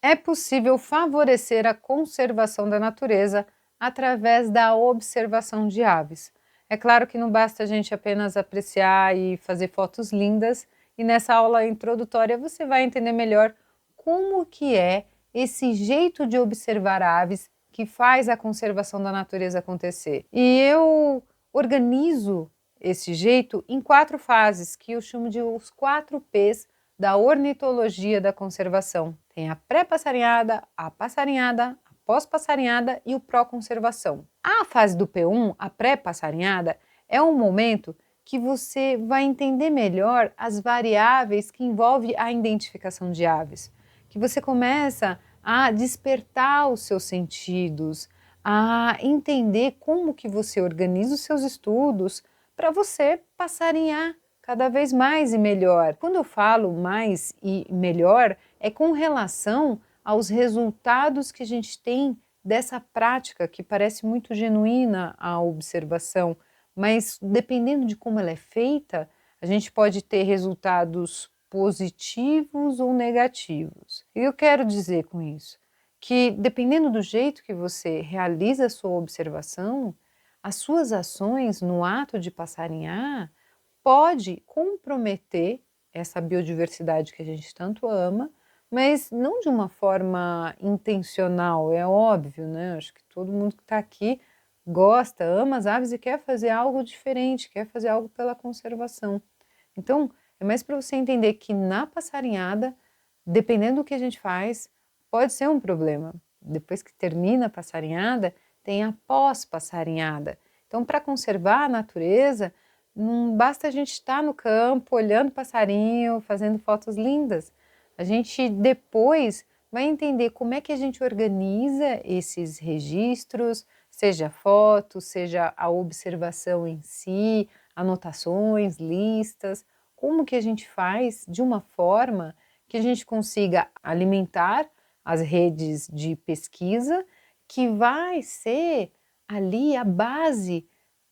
É possível favorecer a conservação da natureza através da observação de aves. É claro que não basta a gente apenas apreciar e fazer fotos lindas, e nessa aula introdutória você vai entender melhor como que é esse jeito de observar aves que faz a conservação da natureza acontecer. E eu organizo esse jeito em 4 fases, que eu chamo de os 4 P's da ornitologia da conservação. Tem a pré-passarinhada, a passarinhada, a pós-passarinhada e o pró-conservação. A fase do P1, a pré-passarinhada, é um momento que você vai entender melhor as variáveis que envolvem a identificação de aves, que você começa a despertar os seus sentidos, a entender como que você organiza os seus estudos para você passarinhar cada vez mais e melhor. Quando eu falo mais e melhor, é com relação aos resultados que a gente tem dessa prática que parece muito genuína a observação, mas dependendo de como ela é feita, a gente pode ter resultados positivos ou negativos. E eu quero dizer com isso que, dependendo do jeito que você realiza a sua observação, as suas ações no ato de passarinhar pode comprometer essa biodiversidade que a gente tanto ama, mas não de uma forma intencional, é óbvio, né? Acho que todo mundo que está aqui gosta, ama as aves e quer fazer algo diferente, quer fazer algo pela conservação. Então, é mais para você entender que na passarinhada, dependendo do que a gente faz, pode ser um problema. Depois que termina a passarinhada, tem a pós-passarinhada. Então, para conservar a natureza, não basta a gente estar no campo, olhando o passarinho, fazendo fotos lindas. A gente depois vai entender como é que a gente organiza esses registros, seja foto, seja a observação em si, anotações, listas, como que a gente faz de uma forma que a gente consiga alimentar as redes de pesquisa, que vai ser ali a base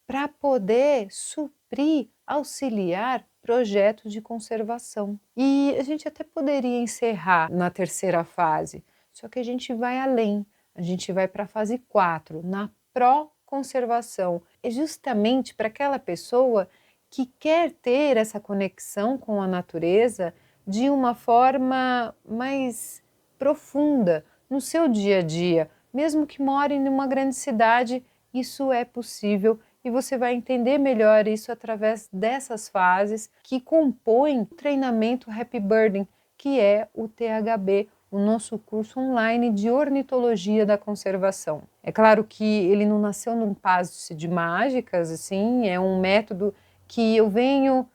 para poder suprir, auxiliar projetos de conservação. E a gente até poderia encerrar na terceira fase, só que a gente vai além, a gente vai para a fase 4, na pró-conservação. É justamente para aquela pessoa que quer ter essa conexão com a natureza de uma forma mais profunda no seu dia a dia, mesmo que more em uma grande cidade, isso é possível e você vai entender melhor isso através dessas fases que compõem o treinamento Happy Birding, que é o THB, o nosso curso online de ornitologia da conservação. É claro que ele não nasceu num passe de mágicas, assim, é um método que eu venho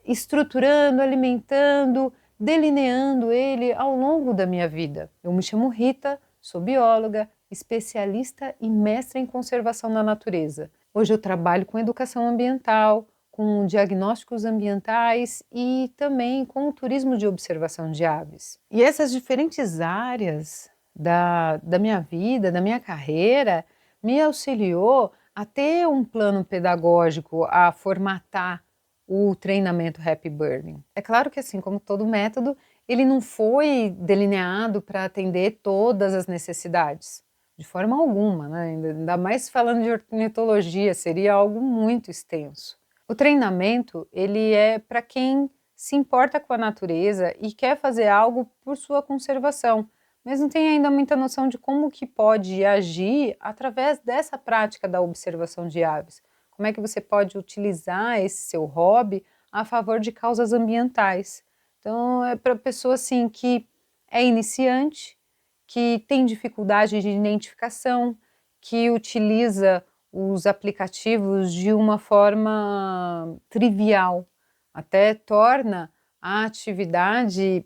estruturando, alimentando, delineando ele ao longo da minha vida. Eu me chamo Rita, sou bióloga, especialista e mestre em conservação da natureza. Hoje eu trabalho com educação ambiental, com diagnósticos ambientais e também com o turismo de observação de aves. E essas diferentes áreas da minha vida, da minha carreira, me auxiliou a ter um plano pedagógico, a formatar o treinamento Happy Birding. É claro que assim, como todo método, ele não foi delineado para atender todas as necessidades, de forma alguma, né? Ainda mais falando de ornitologia, seria algo muito extenso. O treinamento, ele é para quem se importa com a natureza e quer fazer algo por sua conservação, mas não tem ainda muita noção de como que pode agir através dessa prática da observação de aves. Como é que você pode utilizar esse seu hobby a favor de causas ambientais. Então, é para pessoa assim que é iniciante, que tem dificuldade de identificação, que utiliza os aplicativos de uma forma trivial, até torna a atividade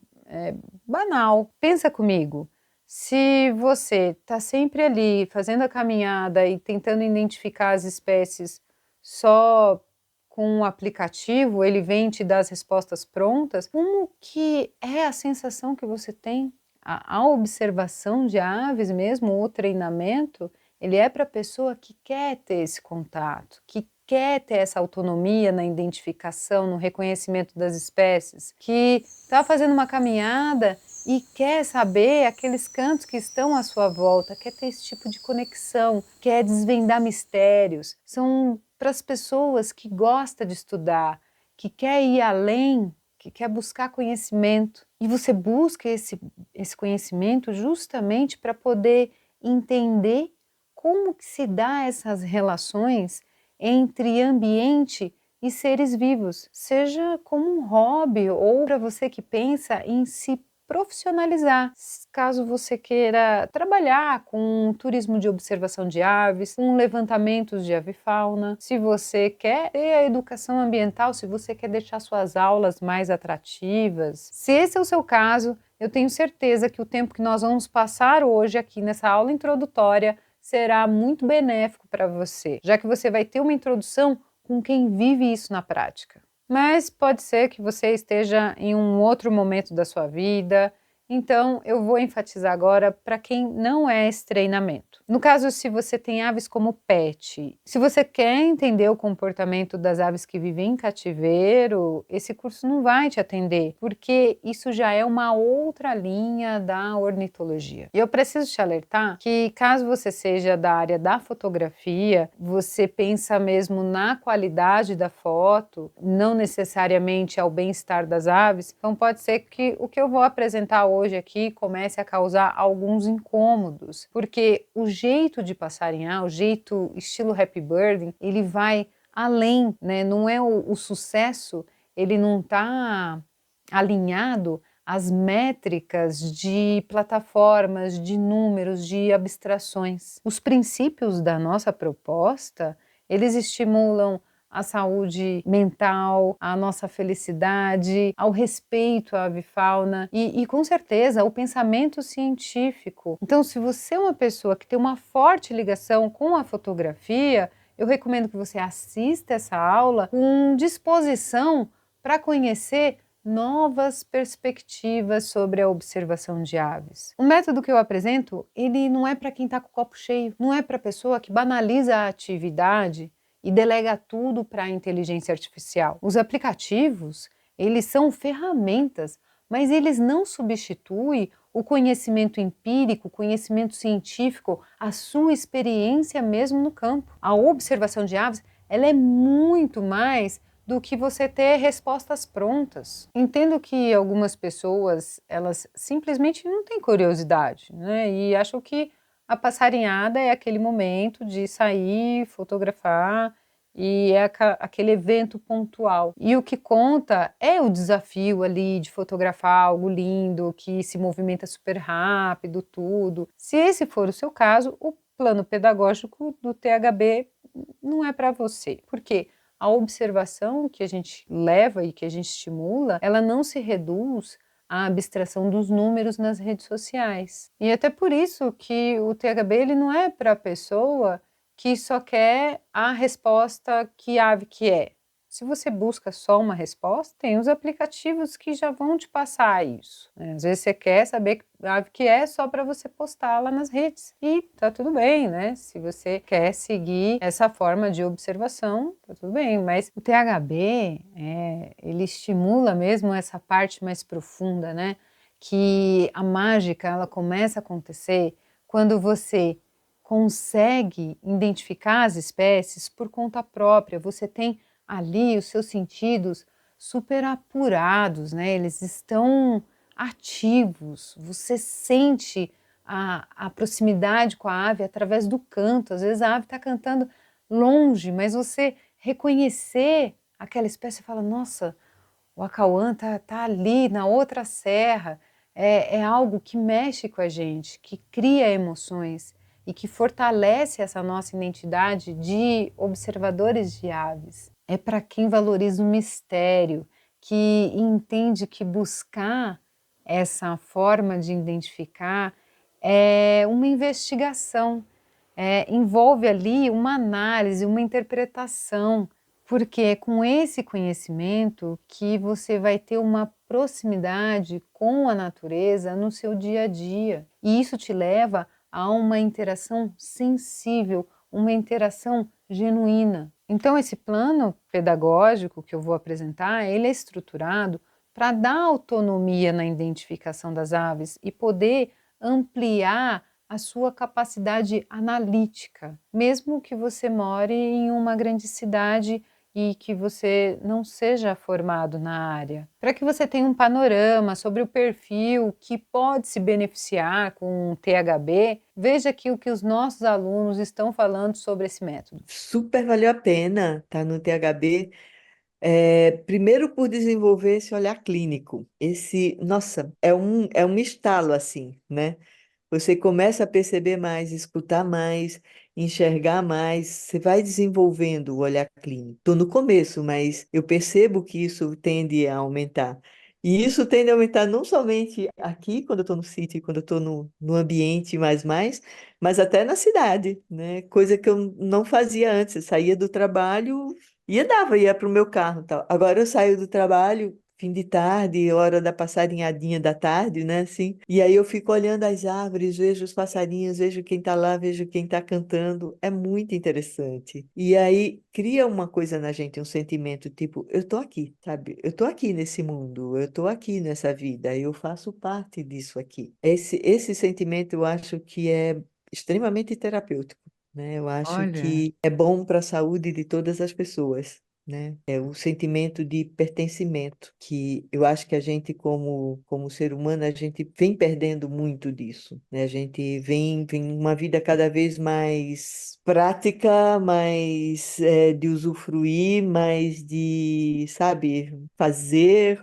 banal. Pensa comigo, se você está sempre ali fazendo a caminhada e tentando identificar as espécies só com um aplicativo, ele vem te dar as respostas prontas, como que é a sensação que você tem? A observação de aves mesmo, o treinamento, ele é para a pessoa que quer ter esse contato, que quer ter essa autonomia na identificação, no reconhecimento das espécies, que está fazendo uma caminhada e quer saber aqueles cantos que estão à sua volta, quer ter esse tipo de conexão, quer desvendar mistérios. São para as pessoas que gostam de estudar, que quer ir além, que quer buscar conhecimento. E você busca esse conhecimento justamente para poder entender como que se dá essas relações entre ambiente e seres vivos, seja como um hobby ou para você que pensa em se profissionalizar, caso você queira trabalhar com turismo de observação de aves, com levantamentos de avifauna, se você quer ter a educação ambiental, se você quer deixar suas aulas mais atrativas. Se esse é o seu caso, eu tenho certeza que o tempo que nós vamos passar hoje aqui nessa aula introdutória será muito benéfico para você, já que você vai ter uma introdução com quem vive isso na prática. Mas pode ser que você esteja em um outro momento da sua vida, então eu vou enfatizar agora para quem não é esse treinamento. No caso, se você tem aves como pet, se você quer entender o comportamento das aves que vivem em cativeiro, esse curso não vai te atender, porque isso já é uma outra linha da ornitologia. E eu preciso te alertar que caso você seja da área da fotografia, você pensa mesmo na qualidade da foto, não necessariamente ao bem-estar das aves, então pode ser que o que eu vou apresentar hoje aqui comece a causar alguns incômodos, porque o jeito de passarinhar, o jeito estilo happy birding, ele vai além, né? Não é o sucesso, ele não está alinhado às métricas de plataformas, de números, de abstrações. Os princípios da nossa proposta, eles estimulam a saúde mental, a nossa felicidade, ao respeito à avifauna e com certeza o pensamento científico. Então, se você é uma pessoa que tem uma forte ligação com a fotografia, eu recomendo que você assista essa aula com disposição para conhecer novas perspectivas sobre a observação de aves. O método que eu apresento, ele não é para quem está com o copo cheio, não é para a pessoa que banaliza a atividade e delega tudo para a inteligência artificial. Os aplicativos, eles são ferramentas, mas eles não substituem o conhecimento empírico, o conhecimento científico, a sua experiência mesmo no campo. A observação de aves, ela é muito mais do que você ter respostas prontas. Entendo que algumas pessoas, elas simplesmente não têm curiosidade, né? E acham que a passarinhada é aquele momento de sair, fotografar e é aquele evento pontual. E o que conta é o desafio ali de fotografar algo lindo, que se movimenta super rápido, tudo. Se esse for o seu caso, o plano pedagógico do THB não é para você. Por quê? A observação que a gente leva e que a gente estimula, ela não se reduz à abstração dos números nas redes sociais. E até por isso que o THB ele não é para a pessoa que só quer a resposta que ave que é. Se você busca só uma resposta, tem os aplicativos que já vão te passar isso, né? Às vezes você quer saber que ave que é só para você postar lá nas redes. E tá tudo bem, né? Se você quer seguir essa forma de observação, tá tudo bem. Mas o THB, ele estimula mesmo essa parte mais profunda, né? Que a mágica, ela começa a acontecer quando você consegue identificar as espécies por conta própria. Você tem ali os seus sentidos super apurados, né? Eles estão ativos, você sente a proximidade com a ave através do canto. Às vezes a ave está cantando longe, mas você reconhecer aquela espécie e fala, nossa, o acauã tá ali na outra serra. É algo que mexe com a gente, que cria emoções e que fortalece essa nossa identidade de observadores de aves. É para quem valoriza o mistério, que entende que buscar essa forma de identificar é uma investigação, envolve ali uma análise, uma interpretação, porque é com esse conhecimento que você vai ter uma proximidade com a natureza no seu dia a dia. E isso te leva a uma interação sensível, uma interação genuína. Então esse plano pedagógico que eu vou apresentar, ele é estruturado para dar autonomia na identificação das aves e poder ampliar a sua capacidade analítica, mesmo que você more em uma grande cidade e que você não seja formado na área. Para que você tenha um panorama sobre o perfil que pode se beneficiar com o THB, veja aqui o que os nossos alunos estão falando sobre esse método. Super valeu a pena estar no THB. Primeiro por desenvolver esse olhar clínico. Nossa, é um estalo assim, né? Você começa a perceber mais, escutar mais, enxergar mais, você vai desenvolvendo o olhar clínico. Estou no começo, mas eu percebo que isso tende a aumentar. E isso tende a aumentar não somente aqui, quando eu estou no sítio, quando eu estou no ambiente mais, mas até na cidade, né? Coisa que eu não fazia antes. Eu saía do trabalho e andava, ia para o meu carro e tal. Agora eu saio do trabalho, fim de tarde, hora da passarinhadinha da tarde, né, assim. E aí eu fico olhando as árvores, vejo os passarinhos, vejo quem tá lá, vejo quem tá cantando. É muito interessante. E aí cria uma coisa na gente, um sentimento tipo, eu tô aqui, sabe? Eu tô aqui nesse mundo, eu tô aqui nessa vida, eu faço parte disso aqui. Esse sentimento eu acho que é extremamente terapêutico, né? Eu acho Olha, que é bom para a saúde de todas as pessoas, né? É o sentimento de pertencimento, que eu acho que a gente, como ser humano, a gente vem perdendo muito disso, né? A gente vem uma vida cada vez mais prática, mais de usufruir, mais de, sabe, fazer,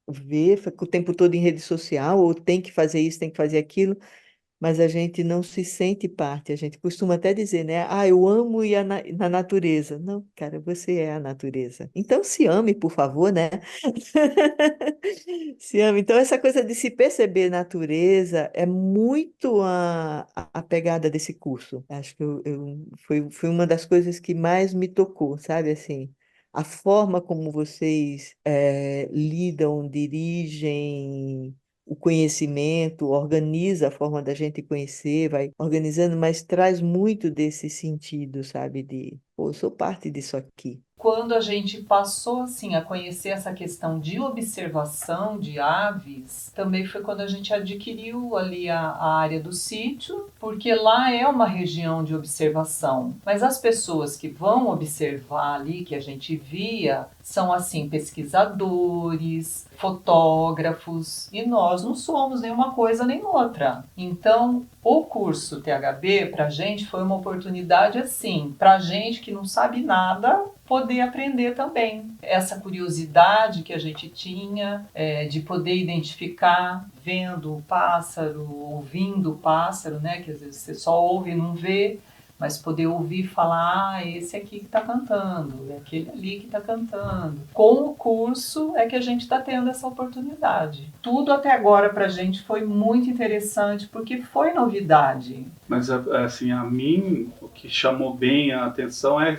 ver, fica o tempo todo em rede social, ou tem que fazer isso, tem que fazer aquilo, mas a gente não se sente parte. A gente costuma até dizer, né? Ah, eu amo ir na natureza. Não, cara, você é a natureza. Então se ame, por favor, né? Se ame. Então essa coisa de se perceber natureza é muito a pegada desse curso. Acho que foi uma das coisas que mais me tocou, sabe? Assim, a forma como vocês lidam, dirigem o conhecimento, organiza a forma da gente conhecer, vai organizando, mas traz muito desse sentido, sabe? De, pô, eu sou parte disso aqui. Quando a gente passou assim a conhecer essa questão de observação de aves, também foi quando a gente adquiriu ali a área do sítio, porque lá é uma região de observação. Mas as pessoas que vão observar ali, que a gente via, são assim pesquisadores, fotógrafos, e nós não somos nenhuma coisa nem outra. Então, o curso THB para a gente foi uma oportunidade assim, para a gente que não sabe nada, poder aprender também. Essa curiosidade que a gente tinha de poder identificar vendo o pássaro, ouvindo o pássaro, né? Que às vezes você só ouve e não vê, mas poder ouvir falar, ah, esse aqui que está cantando, é aquele ali que está cantando. Com o curso é que a gente está tendo essa oportunidade. Tudo até agora para a gente foi muito interessante, porque foi novidade. Mas, assim, a mim, o que chamou bem a atenção é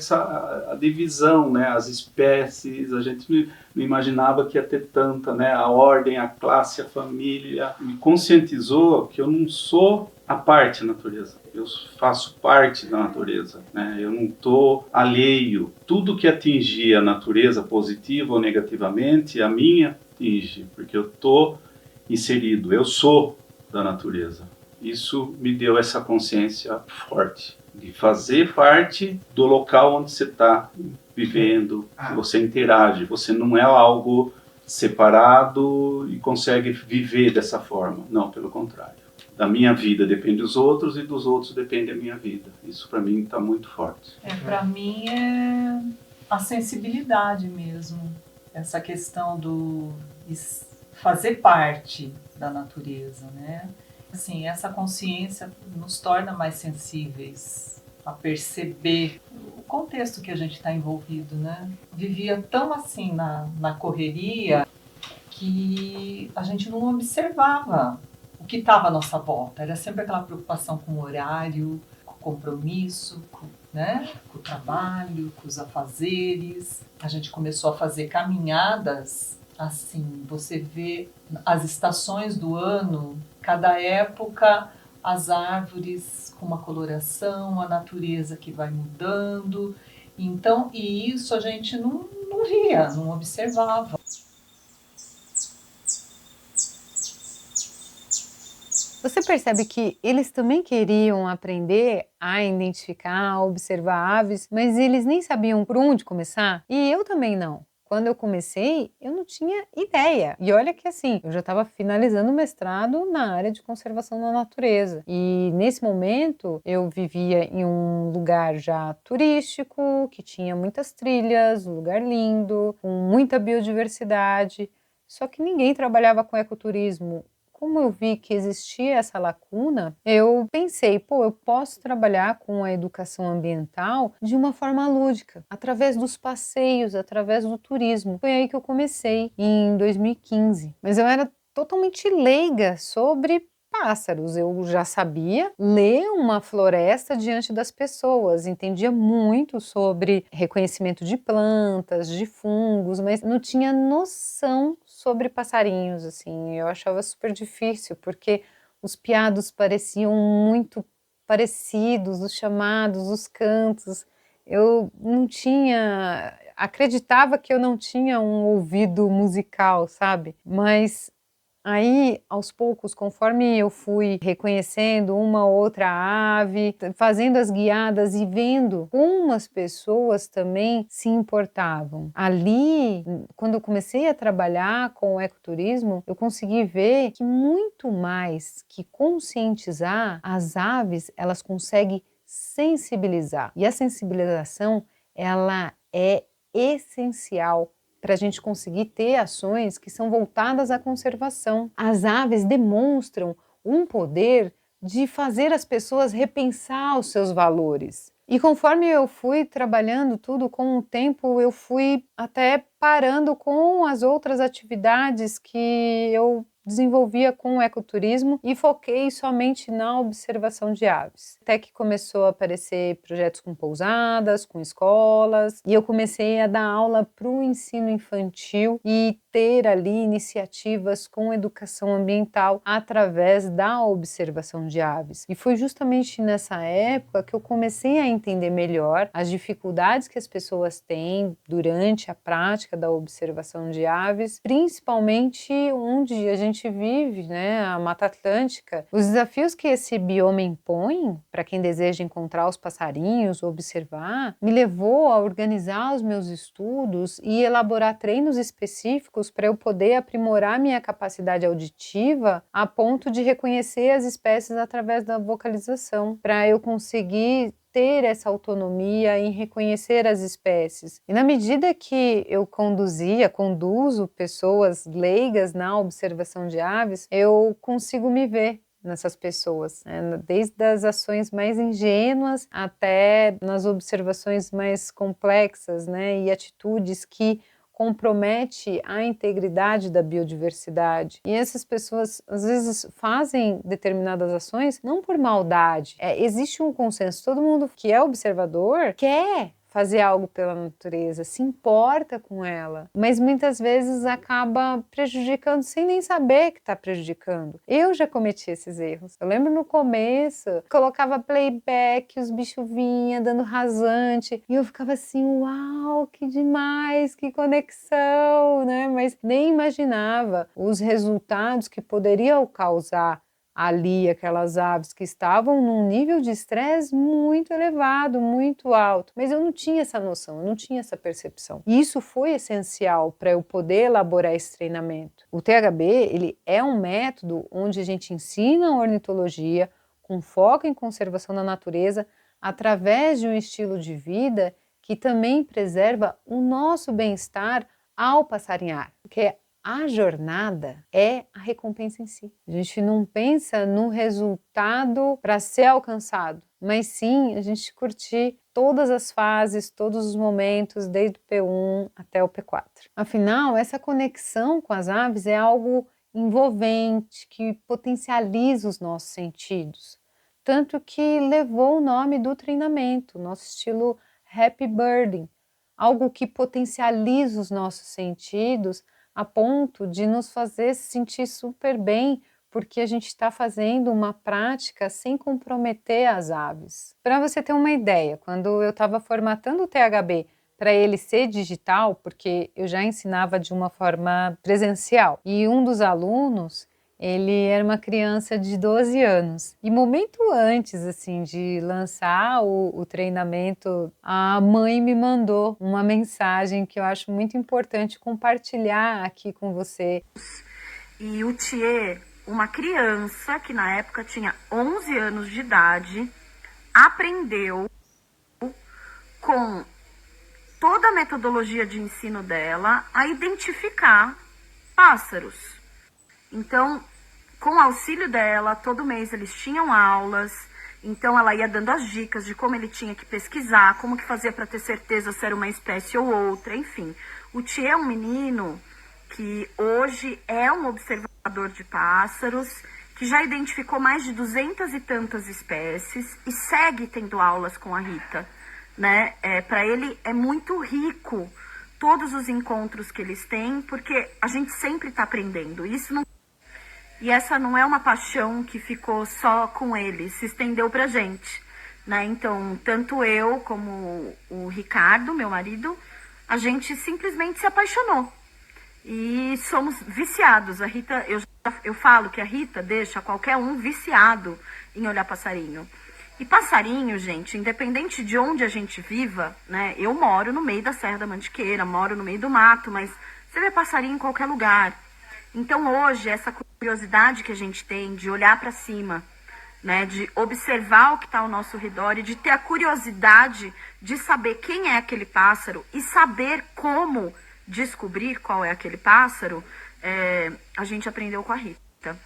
a divisão, né? As espécies, a gente não imaginava que ia ter tanta, né? A ordem, a classe, a família. Me conscientizou que eu não sou a parte da natureza. Eu faço parte da natureza, né? Eu não estou alheio. Tudo que atingir a natureza, positiva ou negativamente, a minha atinge, porque eu estou inserido, eu sou da natureza. Isso me deu essa consciência forte de fazer parte do local onde você está vivendo, que você interage, você não é algo separado e consegue viver dessa forma. Não, pelo contrário. Da minha vida depende dos outros e dos outros depende a minha vida. Isso para mim está muito forte. Para mim é a sensibilidade mesmo, essa questão do fazer parte da natureza, né? Assim, essa consciência nos torna mais sensíveis a perceber o contexto que a gente está envolvido, né? Vivia tão assim na correria que a gente não observava o que estava à nossa volta. Era sempre aquela preocupação com o horário, com o compromisso, né? Com o trabalho, com os afazeres. A gente começou a fazer caminhadas assim, você vê as estações do ano, cada época, as árvores com uma coloração, a natureza que vai mudando. Então, e isso a gente não via, não observava. Você percebe que eles também queriam aprender a identificar, a observar aves, mas eles nem sabiam por onde começar? E eu também não. Quando eu comecei, eu não tinha ideia. E olha que assim, eu já estava finalizando o mestrado na área de conservação da natureza. E nesse momento, eu vivia em um lugar já turístico, que tinha muitas trilhas, um lugar lindo, com muita biodiversidade. Só que ninguém trabalhava com ecoturismo. Como eu vi que existia essa lacuna, eu pensei, pô, eu posso trabalhar com a educação ambiental de uma forma lúdica, através dos passeios, através do turismo. Foi aí que eu comecei, em 2015. Mas eu era totalmente leiga sobre pássaros. Eu já sabia ler uma floresta diante das pessoas, entendia muito sobre reconhecimento de plantas, de fungos, mas não tinha noção sobre passarinhos, assim. Eu achava super difícil, porque os piados pareciam muito parecidos, os chamados, os cantos. Eu não tinha, acreditava que eu não tinha um ouvido musical, sabe? Mas aí, aos poucos, conforme eu fui reconhecendo uma outra ave, fazendo as guiadas e vendo como as pessoas também se importavam. Ali, quando eu comecei a trabalhar com o ecoturismo, eu consegui ver que muito mais que conscientizar, as aves, elas conseguem sensibilizar. E a sensibilização, ela é essencial para a gente conseguir ter ações que são voltadas à conservação. As aves demonstram um poder de fazer as pessoas repensar os seus valores. E conforme eu fui trabalhando tudo com o tempo, eu fui até parando com as outras atividades que eu desenvolvia com o ecoturismo e foquei somente na observação de aves. Até que começou a aparecer projetos com pousadas, com escolas, e eu comecei a dar aula para o ensino infantil e ter ali iniciativas com educação ambiental através da observação de aves. E foi justamente nessa época que eu comecei a entender melhor as dificuldades que as pessoas têm durante a prática da observação de aves, principalmente onde a gente vive, né, a Mata Atlântica. Os desafios que esse bioma impõe para quem deseja encontrar os passarinhos, observar, me levou a organizar os meus estudos e elaborar treinos específicos para eu poder aprimorar minha capacidade auditiva a ponto de reconhecer as espécies através da vocalização, para eu conseguir ter essa autonomia em reconhecer as espécies. E na medida que eu conduzo pessoas leigas na observação de aves, eu consigo me ver nessas pessoas, né? Desde as ações mais ingênuas até nas observações mais complexas, né? E atitudes que compromete a integridade da biodiversidade. E essas pessoas, às vezes, fazem determinadas ações não por maldade. Existe um consenso, todo mundo que é observador quer fazer algo pela natureza, se importa com ela, mas muitas vezes acaba prejudicando sem nem saber que está prejudicando. Eu já cometi esses erros. Eu lembro no começo, colocava playback, os bichos vinham dando rasante, e eu ficava assim, uau, que demais, que conexão, né? Mas nem imaginava os resultados que poderiam causar ali aquelas aves que estavam num nível de estresse muito elevado, muito alto. Mas eu não tinha essa noção, eu não tinha essa percepção. E isso foi essencial para eu poder elaborar esse treinamento. O THB, ele é um método onde a gente ensina a ornitologia com foco em conservação da natureza através de um estilo de vida que também preserva o nosso bem-estar ao passarinhar, porque a jornada é a recompensa em si. A gente não pensa no resultado para ser alcançado, mas sim a gente curtir todas as fases, todos os momentos, desde o P1 até o P4. Afinal, essa conexão com as aves é algo envolvente, que potencializa os nossos sentidos. Tanto que levou o nome do treinamento, nosso estilo Happy Birding, algo que potencializa os nossos sentidos a ponto de nos fazer se sentir super bem, porque a gente está fazendo uma prática sem comprometer as aves. Para você ter uma ideia, quando eu estava formatando o THB para ele ser digital, porque eu já ensinava de uma forma presencial, e um dos alunos ele era uma criança de 12 anos. E momento antes, assim, de lançar o treinamento, a mãe me mandou uma mensagem que eu acho muito importante compartilhar aqui com você. E o Thier, uma criança que na época tinha 11 anos de idade, aprendeu com toda a metodologia de ensino dela a identificar pássaros. Então, com o auxílio dela, todo mês eles tinham aulas, então ela ia dando as dicas de como ele tinha que pesquisar, como que fazia para ter certeza se era uma espécie ou outra, enfim. O Thier é um menino que hoje é um observador de pássaros, que já identificou mais de 200 e tantas espécies e segue tendo aulas com a Rita, né? Para ele é muito rico todos os encontros que eles têm, porque a gente sempre está aprendendo. E essa não é uma paixão que ficou só com ele, se estendeu pra gente, né? Então, tanto eu como o Ricardo, meu marido, a gente simplesmente se apaixonou. E somos viciados. A Rita, eu falo que a Rita deixa qualquer um viciado em olhar passarinho. E passarinho, gente, independente de onde a gente viva, né? Eu moro no meio da Serra da Mantiqueira, moro no meio do mato, mas você vê passarinho em qualquer lugar. Então hoje, essa curiosidade que a gente tem de olhar para cima, né, de observar o que está ao nosso redor e de ter a curiosidade de saber quem é aquele pássaro e saber como descobrir qual é aquele pássaro, a gente aprendeu com a Rita.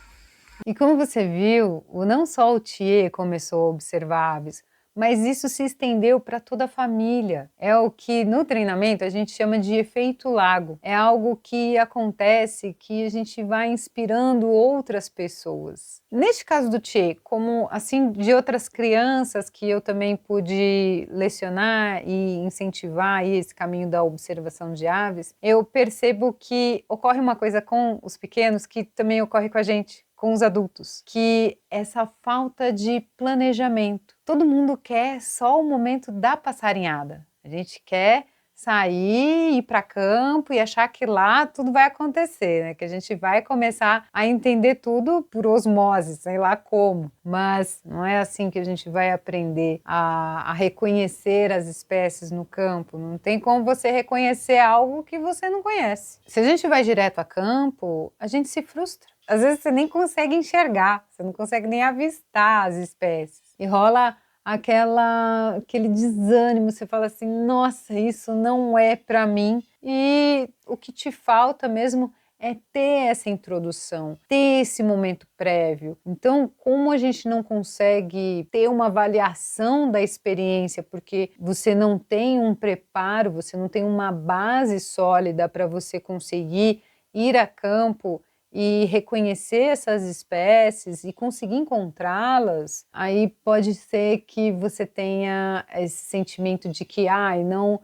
E como você viu, não só o Thier começou a observar aves, mas isso se estendeu para toda a família. É o que no treinamento a gente chama de efeito lago. É algo que acontece que a gente vai inspirando outras pessoas. Neste caso do Thier, como assim de outras crianças que eu também pude lecionar e incentivar aí esse caminho da observação de aves, eu percebo que ocorre uma coisa com os pequenos que também ocorre com a gente, com os adultos, que essa falta de planejamento. Todo mundo quer só o momento da passarinhada. A gente quer sair, ir para campo e achar que lá tudo vai acontecer, né? Que a gente vai começar a entender tudo por osmose, sei lá como. Mas não é assim que a gente vai aprender a reconhecer as espécies no campo. Não tem como você reconhecer algo que você não conhece. Se a gente vai direto a campo, a gente se frustra. Às vezes você nem consegue enxergar, você não consegue nem avistar as espécies. E rola aquele desânimo, você fala assim, nossa, isso não é para mim. E o que te falta mesmo é ter essa introdução, ter esse momento prévio. Então, como a gente não consegue ter uma avaliação da experiência, porque você não tem um preparo, você não tem uma base sólida para você conseguir ir a campo e reconhecer essas espécies e conseguir encontrá-las, aí pode ser que você tenha esse sentimento de que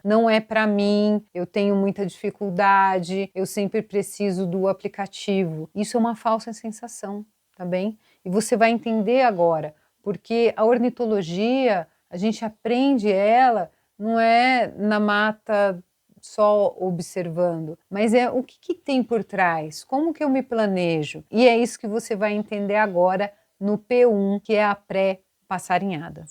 não é para mim, eu tenho muita dificuldade, eu sempre preciso do aplicativo. Isso é uma falsa sensação, tá bem? E você vai entender agora, porque a ornitologia, a gente aprende ela, não é na mata só observando, mas é o que tem por trás, como que eu me planejo. E é isso que você vai entender agora no P1, que é a pré-passarinhada.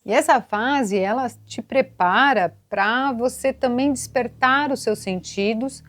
E essa fase, ela te prepara para você também despertar os seus sentidos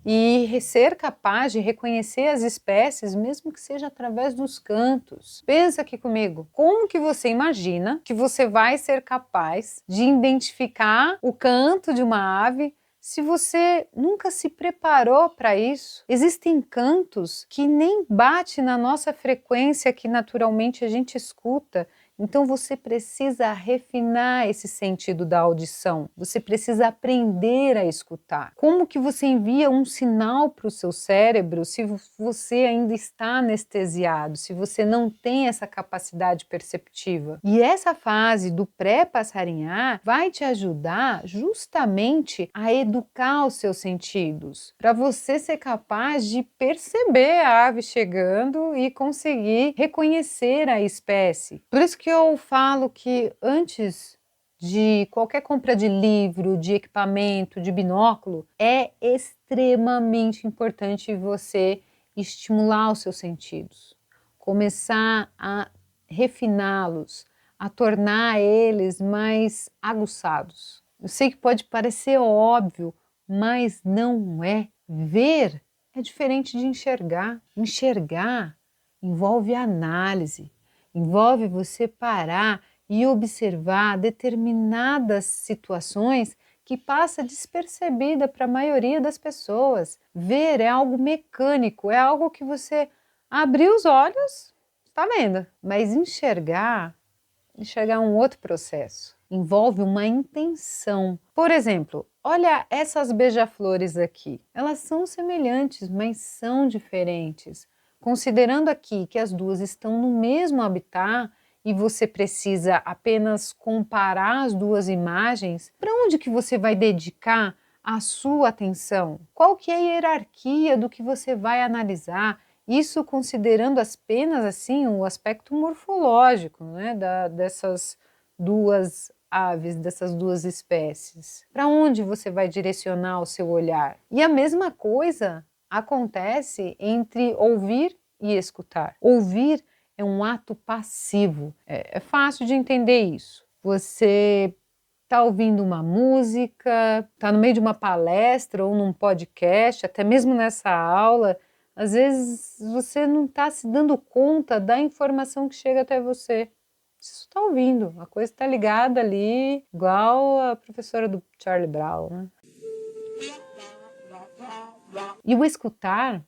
e ser capaz de reconhecer as espécies, mesmo que seja através dos cantos. Pensa aqui comigo, como que você imagina que você vai ser capaz de identificar o canto de uma ave se você nunca se preparou para isso? Existem cantos que nem bate na nossa frequência que naturalmente a gente escuta. Então você precisa refinar esse sentido da audição, você precisa aprender a escutar. Como que você envia um sinal para o seu cérebro se você ainda está anestesiado, se você não tem essa capacidade perceptiva? E essa fase do pré-passarinhar vai te ajudar justamente a educar os seus sentidos, para você ser capaz de perceber a ave chegando e conseguir reconhecer a espécie. Por isso que eu falo que antes de qualquer compra de livro, de equipamento, de binóculo, é extremamente extremamente importante você estimular os seus sentidos, começar a refiná-los, a tornar eles mais aguçados. Eu sei que pode parecer óbvio, mas não é. Ver é diferente de enxergar. Enxergar envolve análise, envolve você parar e observar determinadas situações que passa despercebida para a maioria das pessoas. Ver é algo mecânico, é algo que você abriu os olhos, está vendo, mas enxergar é um outro processo. Envolve uma intenção. Por exemplo, olha essas beija-flores aqui. Elas são semelhantes, mas são diferentes. Considerando aqui que as duas estão no mesmo habitat e você precisa apenas comparar as duas imagens, para onde que você vai dedicar a sua atenção? Qual que é a hierarquia do que você vai analisar? Isso considerando apenas assim o aspecto morfológico, né, dessas duas aves, dessas duas espécies. Para onde você vai direcionar o seu olhar? E a mesma coisa acontece entre ouvir e escutar. Ouvir é um ato passivo. É fácil de entender isso. Você está ouvindo uma música, está no meio de uma palestra ou num podcast, até mesmo nessa aula, às vezes você não está se dando conta da informação que chega até você. Você está ouvindo, a coisa está ligada ali, igual a professora do Charlie Brown, né? E o escutar,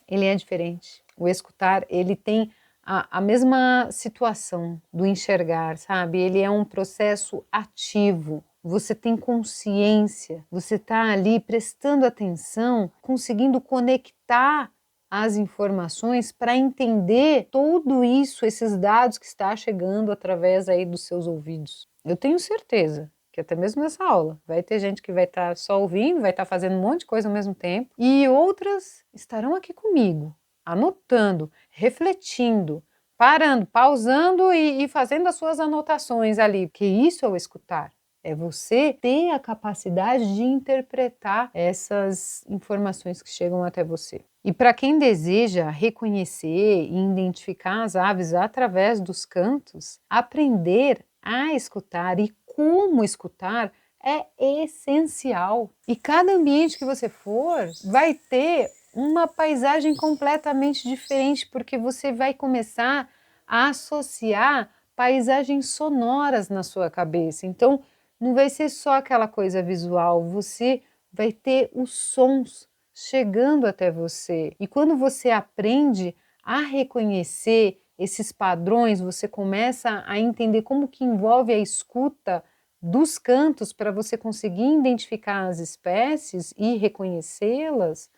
ele é diferente. O escutar, ele tem a mesma situação do enxergar, sabe? Ele é um processo ativo. Você tem consciência, você está ali prestando atenção, conseguindo conectar as informações para entender tudo isso, esses dados que está chegando através aí dos seus ouvidos. Eu tenho certeza que até mesmo nessa aula vai ter gente que vai estar só ouvindo, vai estar fazendo um monte de coisa ao mesmo tempo, e outras estarão aqui comigo, anotando, refletindo, parando, pausando e fazendo as suas anotações ali, porque isso é o escutar. É você ter a capacidade de interpretar essas informações que chegam até você. E para quem deseja reconhecer e identificar as aves através dos cantos, aprender a escutar e como escutar é essencial. E cada ambiente que você for vai ter uma paisagem completamente diferente, porque você vai começar a associar paisagens sonoras na sua cabeça. Então, não vai ser só aquela coisa visual, você vai ter os sons chegando até você. E quando você aprende a reconhecer esses padrões, você começa a entender como que envolve a escuta dos cantos para você conseguir identificar as espécies e reconhecê-las,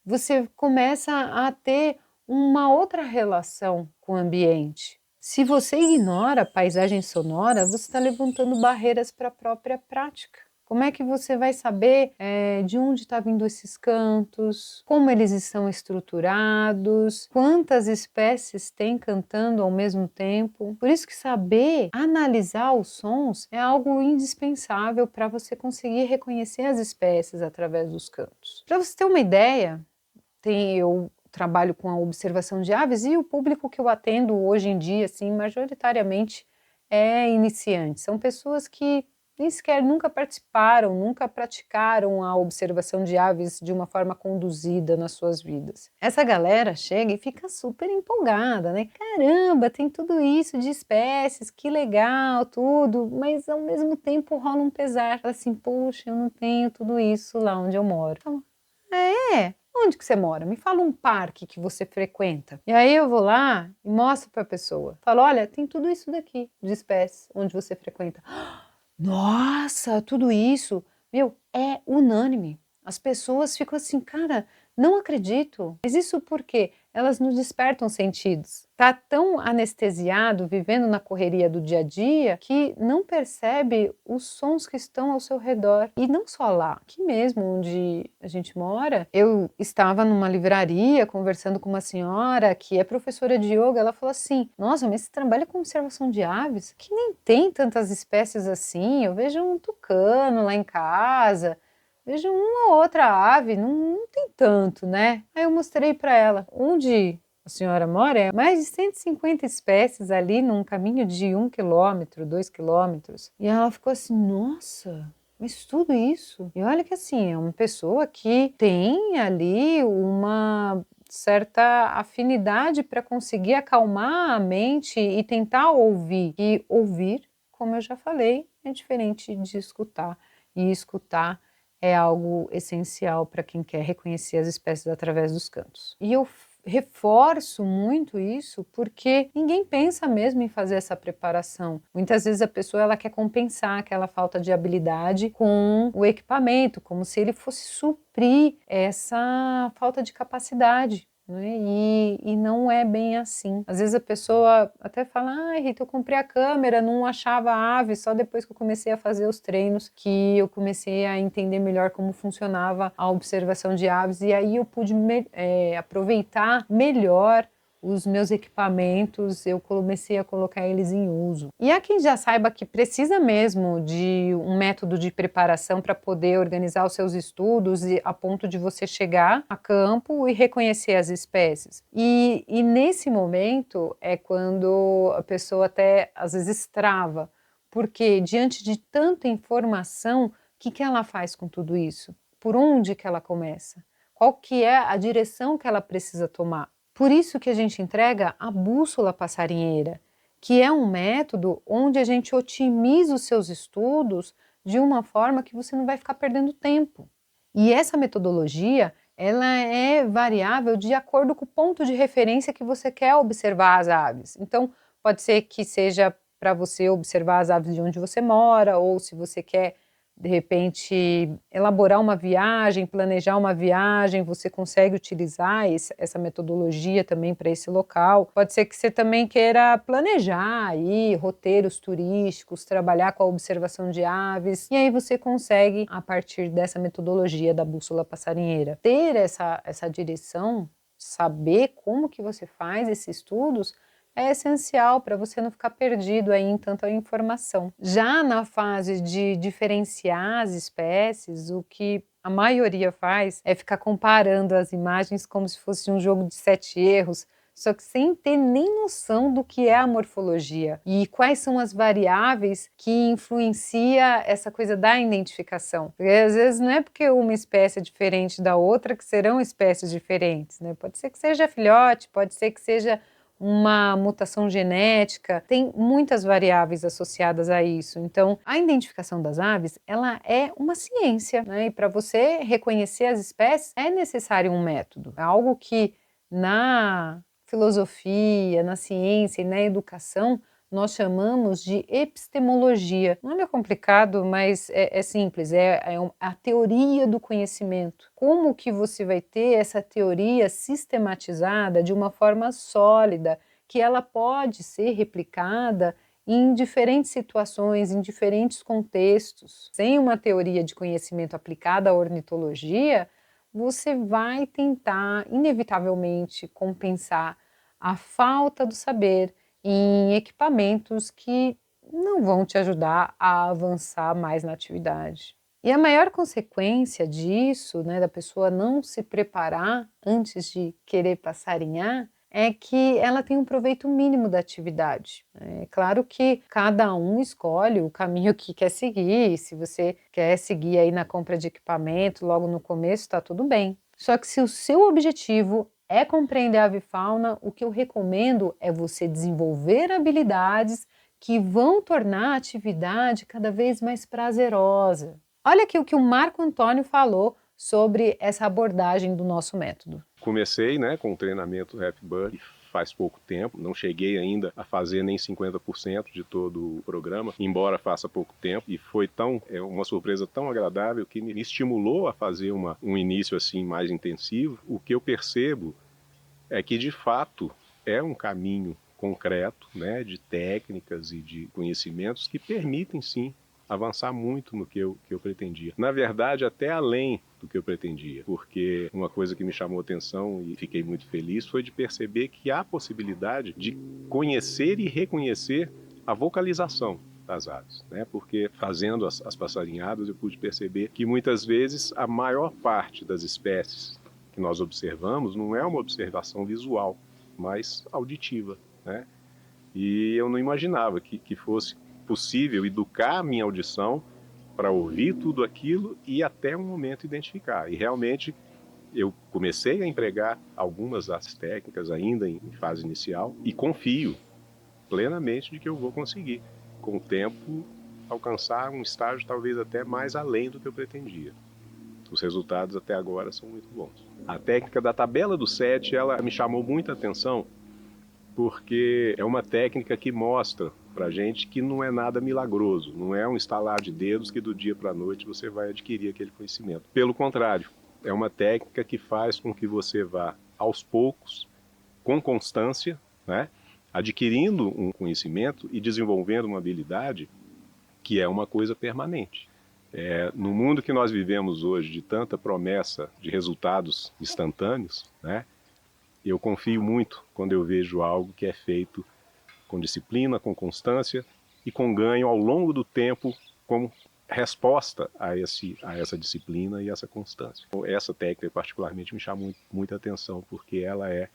você começa a ter uma outra relação com o ambiente. Se você ignora a paisagem sonora, você está levantando barreiras para a própria prática. Como é que você vai saber de onde está vindo esses cantos, como eles estão estruturados, quantas espécies tem cantando ao mesmo tempo? Por isso que saber analisar os sons é algo indispensável para você conseguir reconhecer as espécies através dos cantos. Para você ter uma ideia, eu trabalho com a observação de aves e o público que eu atendo hoje em dia, assim, majoritariamente é iniciante. São pessoas que nem sequer nunca participaram, nunca praticaram a observação de aves de uma forma conduzida nas suas vidas. Essa galera chega e fica super empolgada, né? Caramba, tem tudo isso de espécies, que legal, tudo, mas ao mesmo tempo rola um pesar. Fala assim, poxa, eu não tenho tudo isso lá onde eu moro. Então, onde que você mora? Me fala um parque que você frequenta. E aí eu vou lá e mostro para a pessoa. Falo, olha, tem tudo isso daqui de espécies onde você frequenta. Nossa, tudo isso, meu, é unânime. As pessoas ficam assim, cara, não acredito. Mas isso porque elas nos despertam sentidos. Tá tão anestesiado, vivendo na correria do dia a dia, que não percebe os sons que estão ao seu redor. E não só lá, aqui mesmo onde a gente mora, eu estava numa livraria conversando com uma senhora que é professora de yoga. Ela falou assim, nossa, mas você trabalha com observação de aves? Que nem tem tantas espécies assim, eu vejo um tucano lá em casa. vejo uma ou outra ave, não tem tanto, né? Aí eu mostrei para ela, onde a senhora mora é mais de 150 espécies ali num caminho de 1 quilômetro, 2 quilômetros. E ela ficou assim, nossa, mas tudo isso? E olha que assim, é uma pessoa que tem ali uma certa afinidade para conseguir acalmar a mente e tentar ouvir. E ouvir, como eu já falei, é diferente de escutar. E escutar é algo essencial para quem quer reconhecer as espécies através dos cantos. E eu reforço muito isso porque ninguém pensa mesmo em fazer essa preparação. Muitas vezes a pessoa ela quer compensar aquela falta de habilidade com o equipamento, como se ele fosse suprir essa falta de capacidade. Né? E não é bem assim. Às vezes a pessoa até fala, ah, Rita, eu comprei a câmera, não achava ave, só depois que eu comecei a fazer os treinos que eu comecei a entender melhor como funcionava a observação de aves e aí eu pude aproveitar melhor os meus equipamentos, eu comecei a colocar eles em uso. E há quem já saiba que precisa mesmo de um método de preparação para poder organizar os seus estudos e a ponto de você chegar a campo e reconhecer as espécies. E nesse momento é quando a pessoa até às vezes trava, porque diante de tanta informação, o que ela faz com tudo isso? Por onde que ela começa? Qual que é a direção que ela precisa tomar? Por isso que a gente entrega a bússola passarinheira, que é um método onde a gente otimiza os seus estudos de uma forma que você não vai ficar perdendo tempo. E essa metodologia, ela é variável de acordo com o ponto de referência que você quer observar as aves. Então, pode ser que seja para você observar as aves de onde você mora, ou se você quer de repente, elaborar uma viagem, planejar uma viagem, você consegue utilizar essa metodologia também para esse local. Pode ser que você também queira planejar aí roteiros turísticos, trabalhar com a observação de aves, e aí você consegue, a partir dessa metodologia da bússola passarinheira, ter essa direção, saber como que você faz esses estudos, é essencial para você não ficar perdido aí em tanta informação. Já na fase de diferenciar as espécies, o que a maioria faz é ficar comparando as imagens como se fosse um jogo de 7 erros, só que sem ter nem noção do que é a morfologia e quais são as variáveis que influencia essa coisa da identificação. Porque às vezes não é porque uma espécie é diferente da outra que serão espécies diferentes, né? Pode ser que seja filhote, pode ser que seja uma mutação genética, tem muitas variáveis associadas a isso. Então, a identificação das aves, ela é uma ciência, né? E para você reconhecer as espécies, é necessário um método. É algo que na filosofia, na ciência e na educação, nós chamamos de epistemologia. Não é complicado, mas é simples, é a teoria do conhecimento. Como que você vai ter essa teoria sistematizada de uma forma sólida, que ela pode ser replicada em diferentes situações, em diferentes contextos. Sem uma teoria de conhecimento aplicada à ornitologia, você vai tentar, inevitavelmente, compensar a falta do saber em equipamentos que não vão te ajudar a avançar mais na atividade. E a maior consequência disso, né, da pessoa não se preparar antes de querer passarinhar, é que ela tem um proveito mínimo da atividade. É claro que cada um escolhe o caminho que quer seguir. Se você quer seguir aí na compra de equipamento logo no começo, está tudo bem. Só que se o seu objetivo é compreender a avifauna, o que eu recomendo é você desenvolver habilidades que vão tornar a atividade cada vez mais prazerosa. Olha aqui o que o Marco Antônio falou sobre essa abordagem do nosso método. Comecei, com o treinamento Happy Bird faz pouco tempo, não cheguei ainda a fazer nem 50% de todo o programa, embora faça pouco tempo, e foi uma surpresa tão agradável que me estimulou a fazer um início assim mais intensivo. O que eu percebo é que de fato é um caminho concreto, de técnicas e de conhecimentos que permitem sim avançar muito no que eu pretendia. Na verdade, até além do que eu pretendia, porque uma coisa que me chamou a atenção e fiquei muito feliz foi de perceber que há possibilidade de conhecer e reconhecer a vocalização. das aves, né? Porque fazendo as passarinhadas eu pude perceber que muitas vezes a maior parte das espécies que nós observamos não é uma observação visual, mas auditiva, né? E eu não imaginava que fosse possível educar a minha audição para ouvir tudo aquilo e até um momento identificar. E realmente eu comecei a empregar algumas das técnicas ainda em fase inicial e confio plenamente de que eu vou conseguir, com o tempo, alcançar um estágio talvez até mais além do que eu pretendia. Os resultados até agora são muito bons. A técnica da tabela do 7, ela me chamou muita atenção porque é uma técnica que mostra para a gente que não é nada milagroso, não é um estalar de dedos que do dia para a noite você vai adquirir aquele conhecimento. Pelo contrário, é uma técnica que faz com que você vá aos poucos, com constância, né, adquirindo um conhecimento e desenvolvendo uma habilidade que é uma coisa permanente. No mundo que nós vivemos hoje, de tanta promessa de resultados instantâneos, né, eu confio muito quando eu vejo algo que é feito com disciplina, com constância e com ganho ao longo do tempo como resposta a essa disciplina e essa constância. Essa técnica particularmente me chama muita atenção porque ela é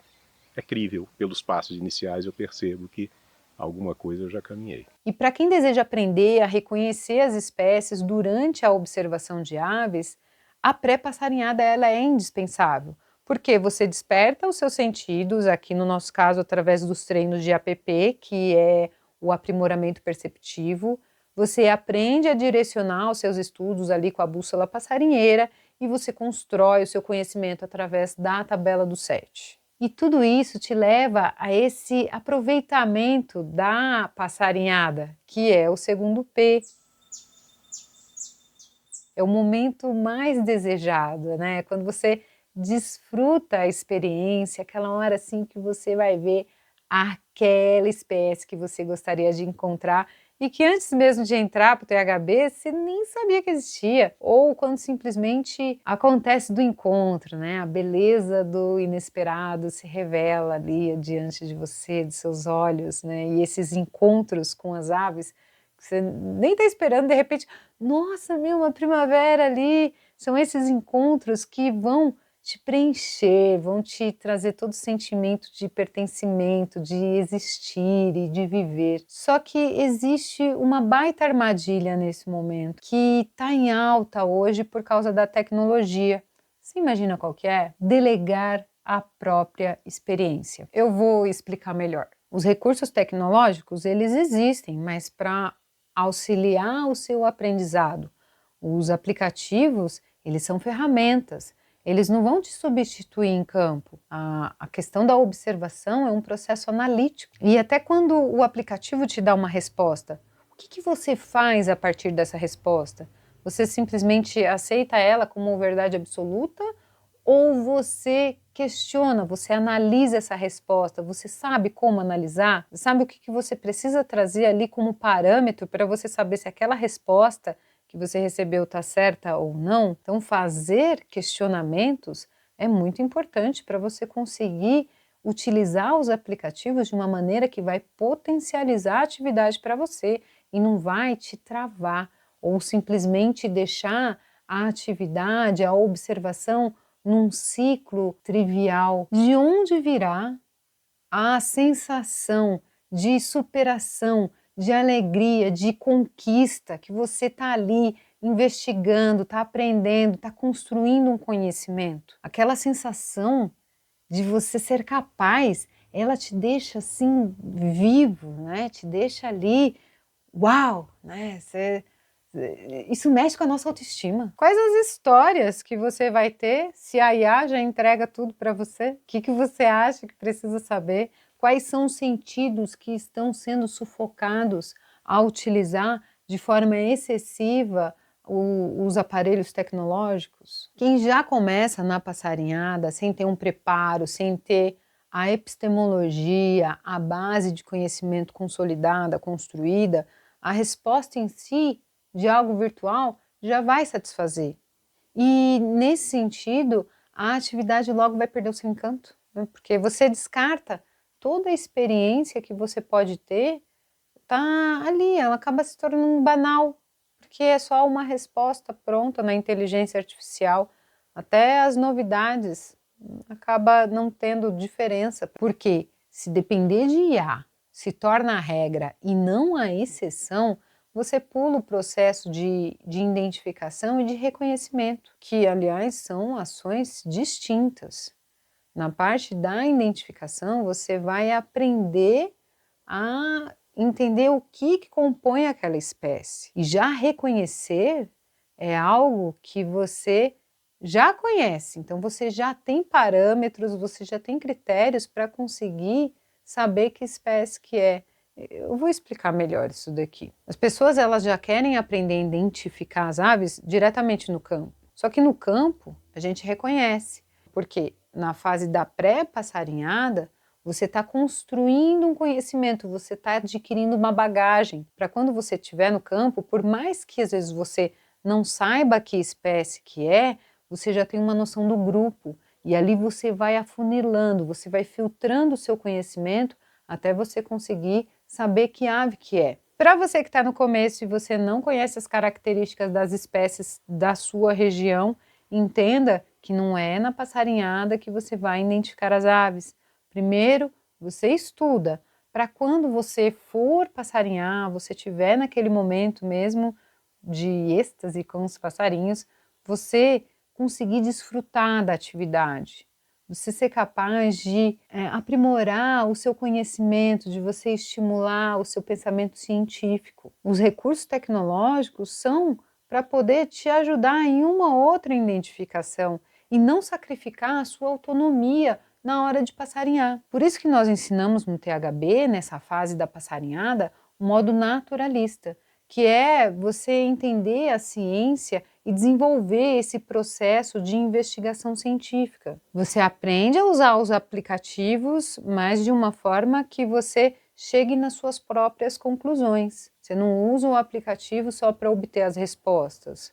crível. Pelos passos iniciais eu percebo que alguma coisa eu já caminhei. E para quem deseja aprender a reconhecer as espécies durante a observação de aves, a pré-passarinhada ela é indispensável, porque você desperta os seus sentidos, aqui no nosso caso através dos treinos de APP, que é o aprimoramento perceptivo, você aprende a direcionar os seus estudos ali com a bússola passarinheira e você constrói o seu conhecimento através da tabela do 7. E tudo isso te leva a esse aproveitamento da passarinhada, que é o segundo P. É o momento mais desejado, né? Quando você desfruta a experiência, aquela hora assim que você vai ver aquela espécie que você gostaria de encontrar e que antes mesmo de entrar para o THB você nem sabia que existia, ou quando simplesmente acontece do encontro, né? A beleza do inesperado se revela ali diante de você, de seus olhos, né? E esses encontros com as aves que você nem está esperando, de repente, nossa, uma primavera ali, são esses encontros que vão te preencher, vão te trazer todo o sentimento de pertencimento, de existir e de viver. Só que existe uma baita armadilha nesse momento, que está em alta hoje por causa da tecnologia. Você imagina qual que é? Delegar a própria experiência. Eu vou explicar melhor. Os recursos tecnológicos, eles existem, mas para auxiliar o seu aprendizado. Os aplicativos, eles são ferramentas. Eles não vão te substituir em campo. A questão da observação é um processo analítico. E até quando o aplicativo te dá uma resposta, o que você faz a partir dessa resposta? Você simplesmente aceita ela como verdade absoluta? Ou você questiona, você analisa essa resposta, você sabe como analisar? Sabe o que você precisa trazer ali como parâmetro para você saber se aquela resposta que você recebeu está certa ou não? Então, fazer questionamentos é muito importante para você conseguir utilizar os aplicativos de uma maneira que vai potencializar a atividade para você e não vai te travar ou simplesmente deixar a atividade, a observação num ciclo trivial. De onde virá a sensação de superação, de alegria, de conquista, que você está ali investigando, está aprendendo, está construindo um conhecimento? Aquela sensação de você ser capaz, ela te deixa assim vivo, né? Te deixa ali, uau, né? Isso mexe com a nossa autoestima. Quais as histórias que você vai ter se a IA já entrega tudo para você? O que você acha que precisa saber? Quais são os sentidos que estão sendo sufocados a utilizar de forma excessiva os aparelhos tecnológicos? Quem já começa na passarinhada sem ter um preparo, sem ter a epistemologia, a base de conhecimento consolidada, construída, a resposta em si de algo virtual já vai satisfazer. E nesse sentido, a atividade logo vai perder o seu encanto, né? Porque você descarta toda a experiência que você pode ter tá ali, ela acaba se tornando banal, porque é só uma resposta pronta na inteligência artificial. Até as novidades acaba não tendo diferença, porque se depender de IA se torna a regra e não a exceção, você pula o processo de identificação e de reconhecimento, que aliás são ações distintas. Na parte da identificação, você vai aprender a entender o que compõe aquela espécie. E já reconhecer é algo que você já conhece, então você já tem parâmetros, você já tem critérios para conseguir saber que espécie que é. Eu vou explicar melhor isso daqui. As pessoas elas já querem aprender a identificar as aves diretamente no campo. Só que no campo a gente reconhece, porque na fase da pré-passarinhada você está construindo um conhecimento, você está adquirindo uma bagagem para quando você estiver no campo, por mais que às vezes você não saiba que espécie que é, você já tem uma noção do grupo e ali você vai afunilando, você vai filtrando o seu conhecimento até você conseguir saber que ave que é. Para você que está no começo e você não conhece as características das espécies da sua região, entenda que não é na passarinhada que você vai identificar as aves. Primeiro, você estuda, para quando você for passarinhar, você estiver naquele momento mesmo de êxtase com os passarinhos, você conseguir desfrutar da atividade, você ser capaz de aprimorar o seu conhecimento, de você estimular o seu pensamento científico. Os recursos tecnológicos são para poder te ajudar em uma outra identificação e não sacrificar a sua autonomia na hora de passarinhar. Por isso que nós ensinamos no THB, nessa fase da passarinhada, o modo naturalista, que é você entender a ciência e desenvolver esse processo de investigação científica. Você aprende a usar os aplicativos, mas de uma forma que você chegue nas suas próprias conclusões. Você não usa o aplicativo só para obter as respostas,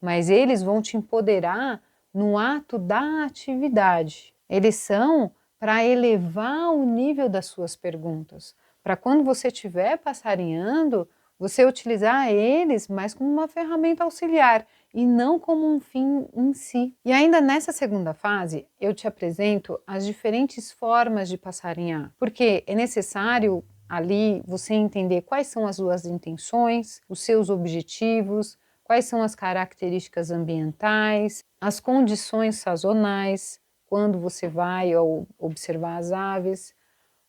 mas eles vão te empoderar no ato da atividade. Eles são para elevar o nível das suas perguntas, para quando você estiver passarinhando, você utilizar eles mais como uma ferramenta auxiliar e não como um fim em si. E ainda nessa segunda fase, eu te apresento as diferentes formas de passarinhar, porque é necessário ali você entender quais são as suas intenções, os seus objetivos, quais são as características ambientais, as condições sazonais, quando você vai observar as aves,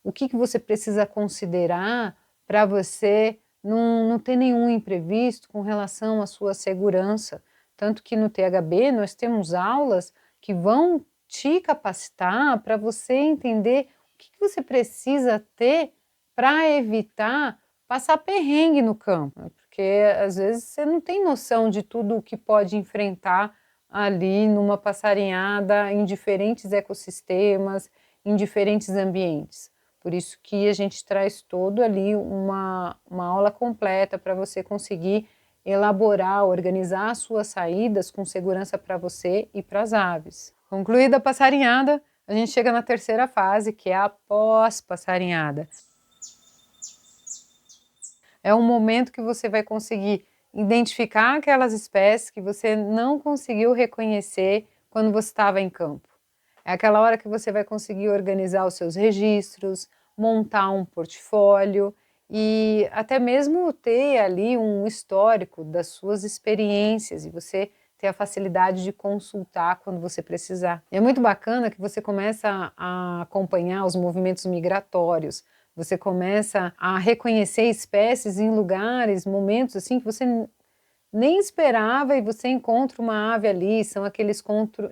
o que você precisa considerar para você não ter nenhum imprevisto com relação à sua segurança. Tanto que no THB nós temos aulas que vão te capacitar para você entender o que você precisa ter para evitar passar perrengue no campo. Porque às vezes você não tem noção de tudo o que pode enfrentar ali numa passarinhada em diferentes ecossistemas, em diferentes ambientes. Por isso que a gente traz todo ali uma aula completa para você conseguir elaborar, organizar as suas saídas com segurança para você e para as aves. Concluída a passarinhada, a gente chega na terceira fase, que é a pós-passarinhada. É um momento que você vai conseguir identificar aquelas espécies que você não conseguiu reconhecer quando você estava em campo. É aquela hora que você vai conseguir organizar os seus registros, montar um portfólio e até mesmo ter ali um histórico das suas experiências e você ter a facilidade de consultar quando você precisar. E é muito bacana que você começa a acompanhar os movimentos migratórios, você começa a reconhecer espécies em lugares, momentos assim que você nem esperava e você encontra uma ave ali, são aqueles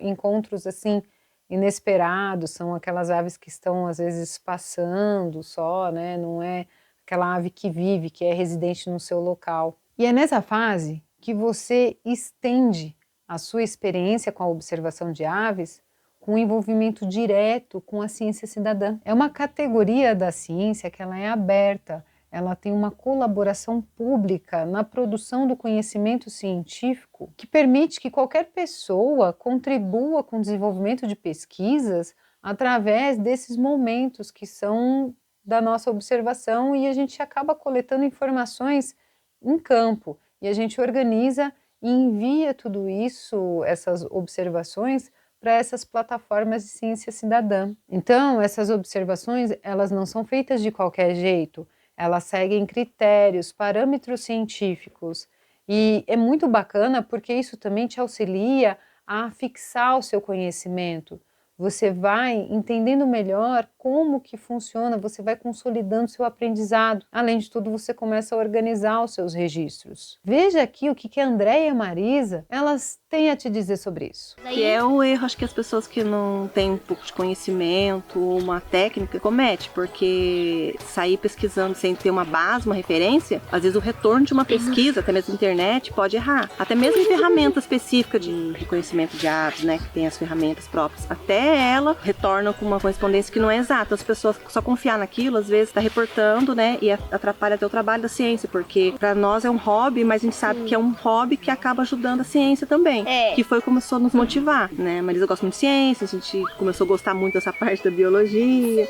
encontros assim inesperados, são aquelas aves que estão às vezes passando só, né? Não é aquela ave que vive, que é residente no seu local. E é nessa fase que você estende a sua experiência com a observação de aves com um envolvimento direto com a ciência cidadã. É uma categoria da ciência que ela é aberta, ela tem uma colaboração pública na produção do conhecimento científico que permite que qualquer pessoa contribua com o desenvolvimento de pesquisas através desses momentos que são da nossa observação e a gente acaba coletando informações em campo. E a gente organiza e envia tudo isso, essas observações, para essas plataformas de ciência cidadã. Então, essas observações, elas não são feitas de qualquer jeito, elas seguem critérios, parâmetros científicos. E é muito bacana porque isso também te auxilia a fixar o seu conhecimento. Você vai entendendo melhor como que funciona, você vai consolidando seu aprendizado. Além de tudo, você começa a organizar os seus registros. Veja aqui o que a Andréia e a Marisa, elas têm a te dizer sobre isso. Que é o erro, acho que as pessoas que não têm um pouco de conhecimento ou uma técnica cometem, porque sair pesquisando sem ter uma base, uma referência, às vezes o retorno de uma pesquisa, até mesmo na internet, pode errar. Até mesmo em ferramenta específica de reconhecimento de aves, né, que tem as ferramentas próprias, até ela retorna com uma correspondência que não é exata. As pessoas só confiar naquilo, às vezes está reportando, né, e atrapalha até o trabalho da ciência, porque para nós é um hobby, mas a gente sabe que é um hobby que acaba ajudando a ciência também. Que foi começou a nos motivar, né? A Marisa gosta muito de ciência, a gente começou a gostar muito dessa parte da biologia.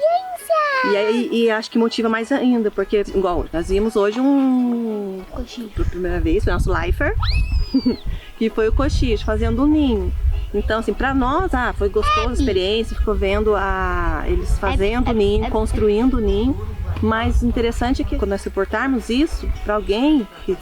E acho que motiva mais ainda, porque, igual, nós vimos hoje pela primeira vez, foi o nosso lifer, que foi o cochicho, fazendo um ninho. Então, assim, pra nós, foi gostosa a experiência, ficou vendo eles fazendo o ninho, construindo o ninho. Mas interessante é que quando nós reportarmos isso para alguém que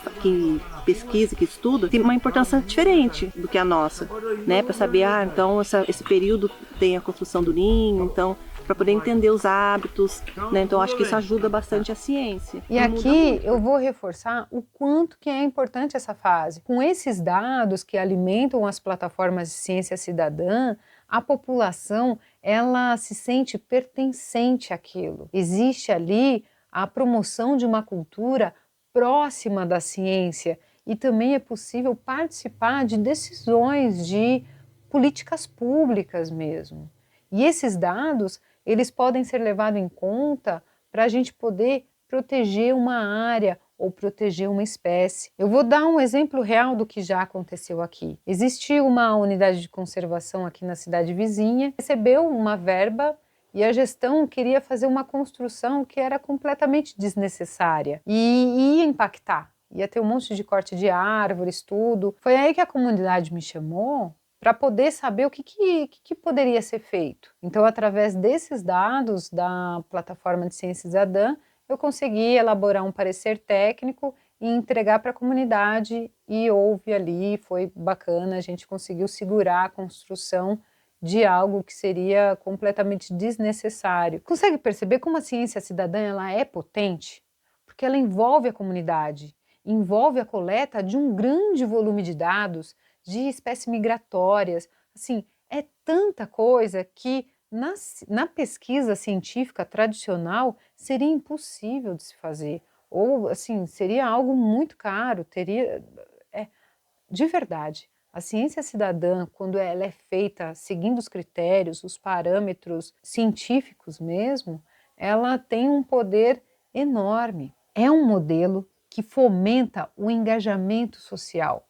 pesquisa, que estuda, tem uma importância diferente do que a nossa, né? Para saber, então esse período tem a construção do ninho, então para poder entender os hábitos, né? Então acho que isso ajuda bastante a ciência. E aqui eu vou reforçar o quanto que é importante essa fase. Com esses dados que alimentam as plataformas de ciência cidadã, a população, ela se sente pertencente àquilo. Existe ali a promoção de uma cultura próxima da ciência e também é possível participar de decisões de políticas públicas mesmo. E esses dados, eles podem ser levados em conta para a gente poder proteger uma área ou proteger uma espécie. Eu vou dar um exemplo real do que já aconteceu aqui. Existiu uma unidade de conservação aqui na cidade vizinha, recebeu uma verba e a gestão queria fazer uma construção que era completamente desnecessária e ia impactar. Ia ter um monte de corte de árvores, tudo. Foi aí que a comunidade me chamou para poder saber o que poderia ser feito. Então, através desses dados da plataforma de ciência cidadã, eu consegui elaborar um parecer técnico e entregar para a comunidade e houve ali, foi bacana, a gente conseguiu segurar a construção de algo que seria completamente desnecessário. Consegue perceber como a ciência cidadã ela é potente? Porque ela envolve a comunidade, envolve a coleta de um grande volume de dados, de espécies migratórias, assim, é tanta coisa que na pesquisa científica tradicional seria impossível de se fazer, ou assim, seria algo muito caro, de verdade. A ciência cidadã, quando ela é feita seguindo os critérios, os parâmetros científicos mesmo, ela tem um poder enorme. É um modelo que fomenta o engajamento social,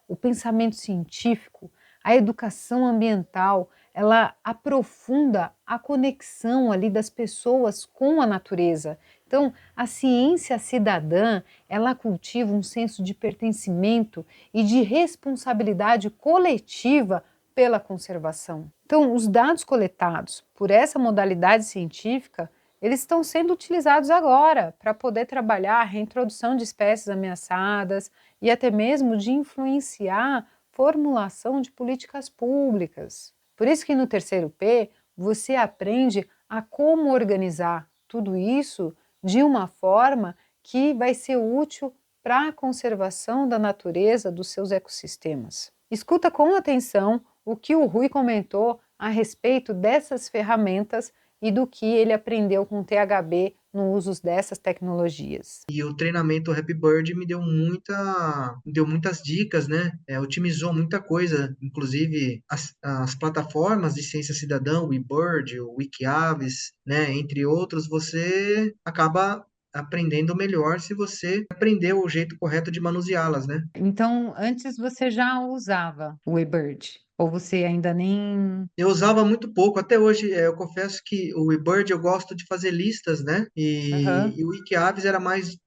o pensamento científico, a educação ambiental, ela aprofunda a conexão ali das pessoas com a natureza. Então, a ciência cidadã, ela cultiva um senso de pertencimento e de responsabilidade coletiva pela conservação. Então, os dados coletados por essa modalidade científica, eles estão sendo utilizados agora para poder trabalhar a reintrodução de espécies ameaçadas e até mesmo de influenciar formulação de políticas públicas. Por isso que no terceiro P, você aprende a como organizar tudo isso de uma forma que vai ser útil para a conservação da natureza dos seus ecossistemas. Escuta com atenção o que o Rui comentou a respeito dessas ferramentas e do que ele aprendeu com o THB no uso dessas tecnologias. E o treinamento Happy Bird me deu muitas dicas, né? Otimizou muita coisa, inclusive as plataformas de ciência cidadã, o eBird, o Wikiaves, né? Entre outros, você acaba aprendendo melhor se você aprender o jeito correto de manuseá-las, né? Então, antes você já usava o eBird? Ou você ainda nem... Eu usava muito pouco, até hoje eu confesso que o eBird eu gosto de fazer listas, né? Aham. E o Wikiavis era mais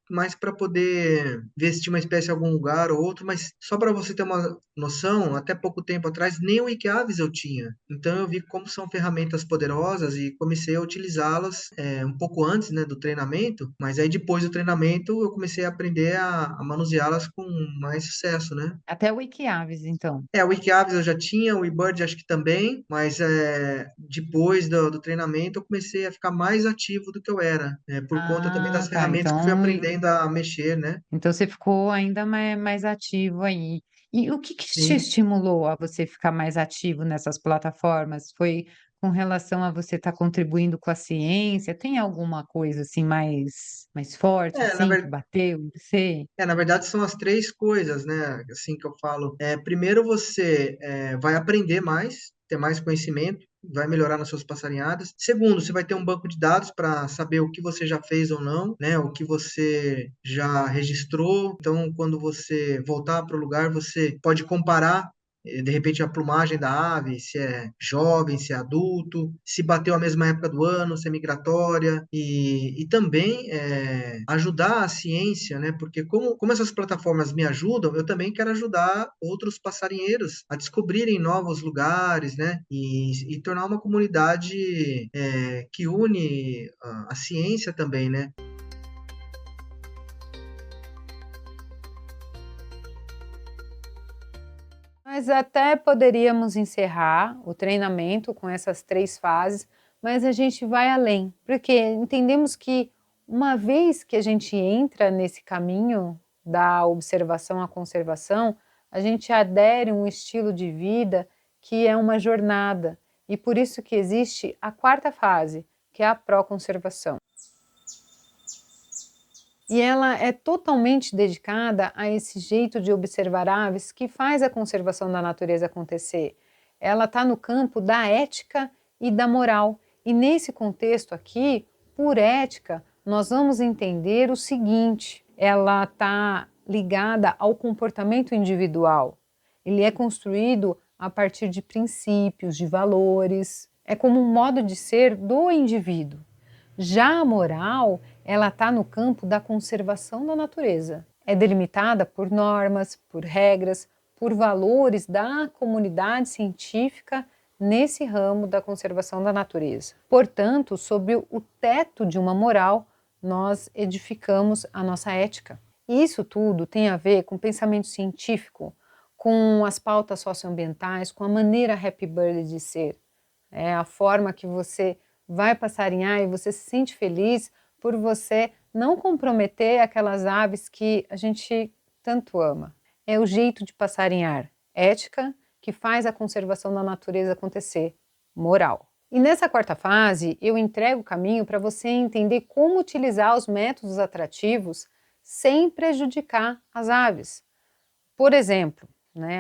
para poder ver se tinha uma espécie em algum lugar ou outro, mas só para você ter uma noção, até pouco tempo atrás nem o Wikiavis eu tinha. Então eu vi como são ferramentas poderosas e comecei a utilizá-las um pouco antes, né, do treinamento, mas aí depois do treinamento eu comecei a aprender a manuseá-las com mais sucesso, né? Até o Wikiavis, então. O Wikiavis eu já tinha, o eBird acho que também, mas depois do treinamento eu comecei a ficar mais ativo do que eu era, por conta também das Ah, tá. ferramentas que eu fui aprendendo a mexer, né? Então você ficou ainda mais ativo aí. E o que que te Sim. estimulou a você ficar mais ativo nessas plataformas? Foi com relação a você estar contribuindo com a ciência? Tem alguma coisa assim mais forte, É, na assim, que ver- bateu em você? na verdade são as três coisas, né? Assim que eu falo. Primeiro você vai aprender mais, ter mais conhecimento, vai melhorar nas suas passarinhadas. Segundo, você vai ter um banco de dados para saber o que você já fez ou não, né? O que você já registrou. Então, quando você voltar para o lugar, você pode comparar de repente a plumagem da ave, se é jovem, se é adulto, se bateu a mesma época do ano, se é migratória, e também ajudar a ciência, né? Porque como essas plataformas me ajudam, eu também quero ajudar outros passarinheiros a descobrirem novos lugares, né? E tornar uma comunidade que une a ciência também, né? Mas até poderíamos encerrar o treinamento com essas 3 fases, mas a gente vai além, porque entendemos que uma vez que a gente entra nesse caminho da observação à conservação, a gente adere um estilo de vida que é uma jornada, e por isso que existe a 4ª fase, que é a pró-conservação. E ela é totalmente dedicada a esse jeito de observar aves que faz a conservação da natureza acontecer. Ela está no campo da ética e da moral. E nesse contexto aqui, por ética, nós vamos entender o seguinte: ela está ligada ao comportamento individual. Ele é construído a partir de princípios, de valores. É como um modo de ser do indivíduo. Já a moral, ela está no campo da conservação da natureza. É delimitada por normas, por regras, por valores da comunidade científica nesse ramo da conservação da natureza. Portanto, sob o teto de uma moral, nós edificamos a nossa ética. E isso tudo tem a ver com o pensamento científico, com as pautas socioambientais, com a maneira Happy Bird de ser. É a forma que você vai passarinhar e você se sente feliz por você não comprometer aquelas aves que a gente tanto ama. É o jeito de passarinhar, ética, que faz a conservação da natureza acontecer, moral. E nessa 4ª fase, eu entrego o caminho para você entender como utilizar os métodos atrativos sem prejudicar as aves. Por exemplo,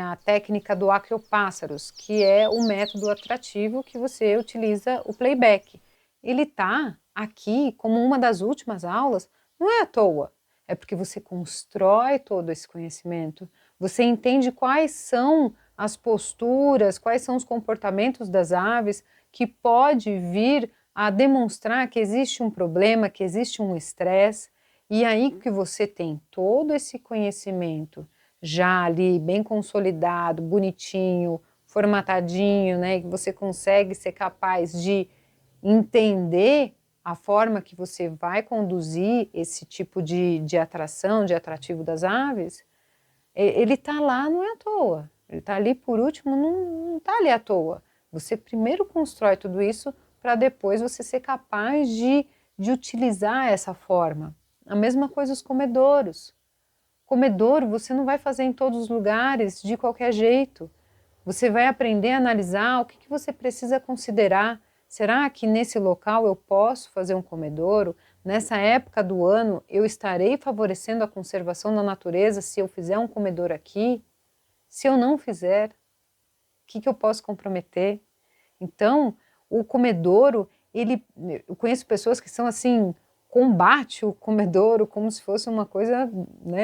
a técnica do acropássaros, que é o método atrativo que você utiliza o playback. Ele está aqui como uma das últimas aulas, não é à toa, é porque você constrói todo esse conhecimento, você entende quais são as posturas, quais são os comportamentos das aves que pode vir a demonstrar que existe um problema, que existe um estresse, e aí que você tem todo esse conhecimento já ali bem consolidado, bonitinho, formatadinho, que você consegue ser capaz de entender a forma que você vai conduzir esse tipo de atração, de atrativo das aves, ele está lá, não é à toa. Ele está ali por último, não está ali à toa. Você primeiro constrói tudo isso para depois você ser capaz de utilizar essa forma. A mesma coisa os comedouros. Comedouro você não vai fazer em todos os lugares de qualquer jeito. Você vai aprender a analisar o que você precisa considerar. Será que nesse local eu posso fazer um comedouro? Nessa época do ano eu estarei favorecendo a conservação da natureza se eu fizer um comedouro aqui? Se eu não fizer, o que eu posso comprometer? Então, o comedouro, eu conheço pessoas que são assim, combate o comedouro como se fosse uma coisa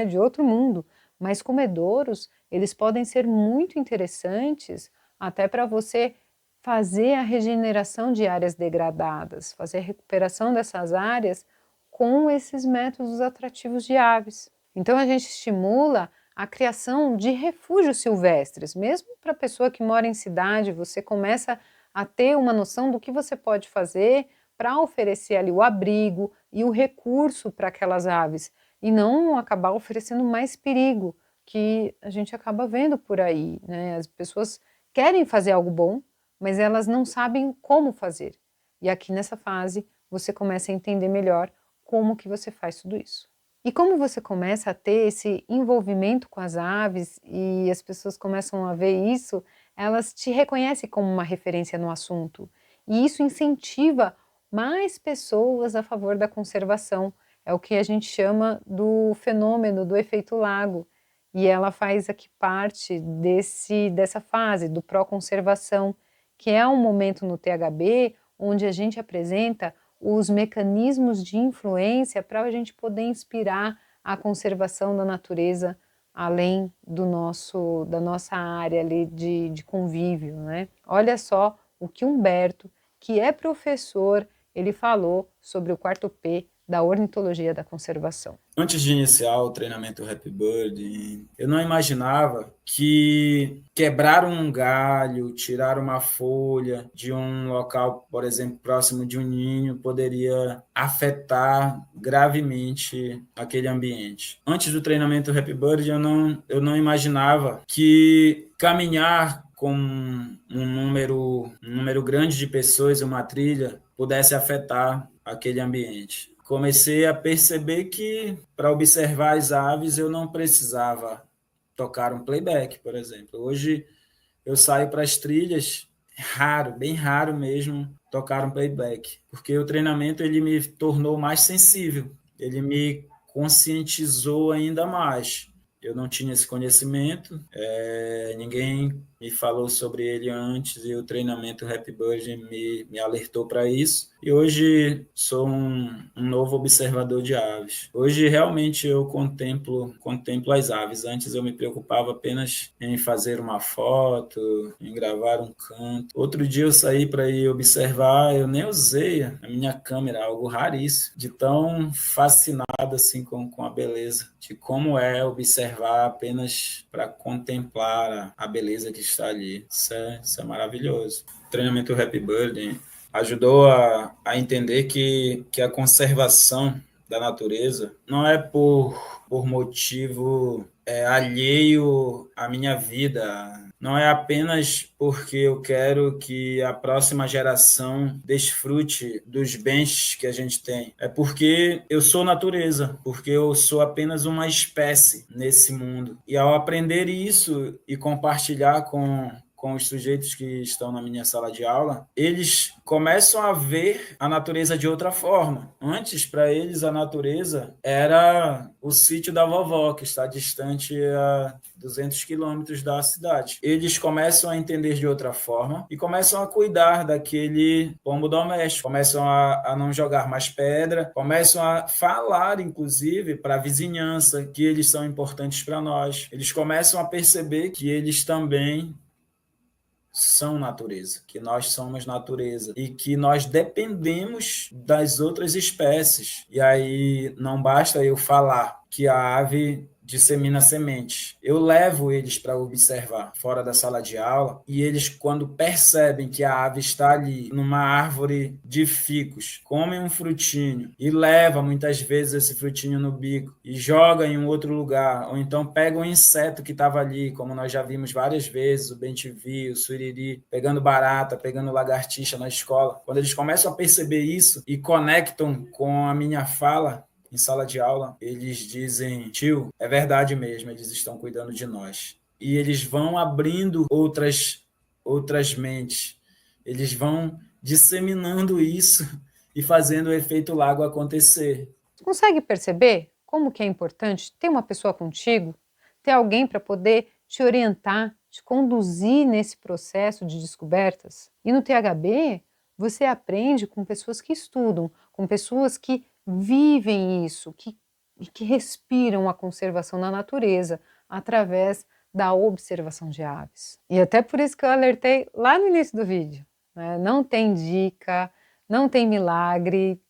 de outro mundo, mas comedouros, eles podem ser muito interessantes até para você fazer a regeneração de áreas degradadas, fazer a recuperação dessas áreas com esses métodos atrativos de aves. Então a gente estimula a criação de refúgios silvestres, mesmo para a pessoa que mora em cidade, você começa a ter uma noção do que você pode fazer para oferecer ali o abrigo e o recurso para aquelas aves, e não acabar oferecendo mais perigo, que a gente acaba vendo por aí, né? As pessoas querem fazer algo bom, mas elas não sabem como fazer. E aqui nessa fase, você começa a entender melhor como que você faz tudo isso. E como você começa a ter esse envolvimento com as aves e as pessoas começam a ver isso, elas te reconhecem como uma referência no assunto. E isso incentiva mais pessoas a favor da conservação. É o que a gente chama do fenômeno do efeito lago. E ela faz aqui parte dessa fase do pró-conservação, que é um momento no THB onde a gente apresenta os mecanismos de influência para a gente poder inspirar a conservação da natureza além da nossa área ali de convívio, né? Olha só o que Humberto, que é professor, ele falou sobre o quarto P da ornitologia da conservação. Antes de iniciar o treinamento Happy Bird, eu não imaginava que quebrar um galho, tirar uma folha de um local, por exemplo, próximo de um ninho, poderia afetar gravemente aquele ambiente. Antes do treinamento Happy Bird, eu não imaginava que caminhar com um número grande de pessoas, uma trilha, pudesse afetar aquele ambiente. Comecei a perceber que, para observar as aves, eu não precisava tocar um playback, por exemplo. Hoje, eu saio para as trilhas, raro, bem raro mesmo, tocar um playback, porque o treinamento ele me tornou mais sensível, ele me conscientizou ainda mais. Eu não tinha esse conhecimento, ninguém me falou sobre ele antes e o treinamento Happy Bird me alertou para isso. E hoje sou um novo observador de aves. Hoje realmente eu contemplo as aves. Antes eu me preocupava apenas em fazer uma foto, em gravar um canto. Outro dia eu saí para ir observar, eu nem usei a minha câmera, algo raríssimo, de tão fascinado assim com a beleza, de como é observar apenas para contemplar a beleza que está ali. Isso é maravilhoso. O treinamento Happy Bird ajudou a entender que a conservação da natureza não é por motivo alheio à minha vida, não é apenas porque eu quero que a próxima geração desfrute dos bens que a gente tem. É porque eu sou natureza, porque eu sou apenas uma espécie nesse mundo. E ao aprender isso e compartilhar com os sujeitos que estão na minha sala de aula, eles começam a ver a natureza de outra forma. Antes, para eles, a natureza era o sítio da vovó, que está distante a 200 quilômetros da cidade. Eles começam a entender de outra forma e começam a cuidar daquele pombo doméstico, começam a não jogar mais pedra, começam a falar, inclusive, para a vizinhança que eles são importantes para nós. Eles começam a perceber que eles também são natureza, que nós somos natureza e que nós dependemos das outras espécies. E aí não basta eu falar que a ave dissemina sementes. Eu levo eles para observar fora da sala de aula e eles, quando percebem que a ave está ali numa árvore de ficus, comem um frutinho e leva muitas vezes esse frutinho no bico e joga em um outro lugar, ou então pega um inseto que estava ali, como nós já vimos várias vezes, o bem-te-vi, o suriri, pegando barata, pegando lagartixa na escola. Quando eles começam a perceber isso e conectam com a minha fala, em sala de aula, eles dizem: tio, é verdade mesmo, eles estão cuidando de nós. E eles vão abrindo outras mentes, eles vão disseminando isso e fazendo o efeito lago acontecer. Você consegue perceber como que é importante ter uma pessoa contigo, ter alguém para poder te orientar, te conduzir nesse processo de descobertas? E no THB, você aprende com pessoas que estudam, com pessoas que vivem isso, que respiram a conservação da natureza através da observação de aves. E até por isso que eu alertei lá no início do vídeo, né? Não tem dica, não tem milagre,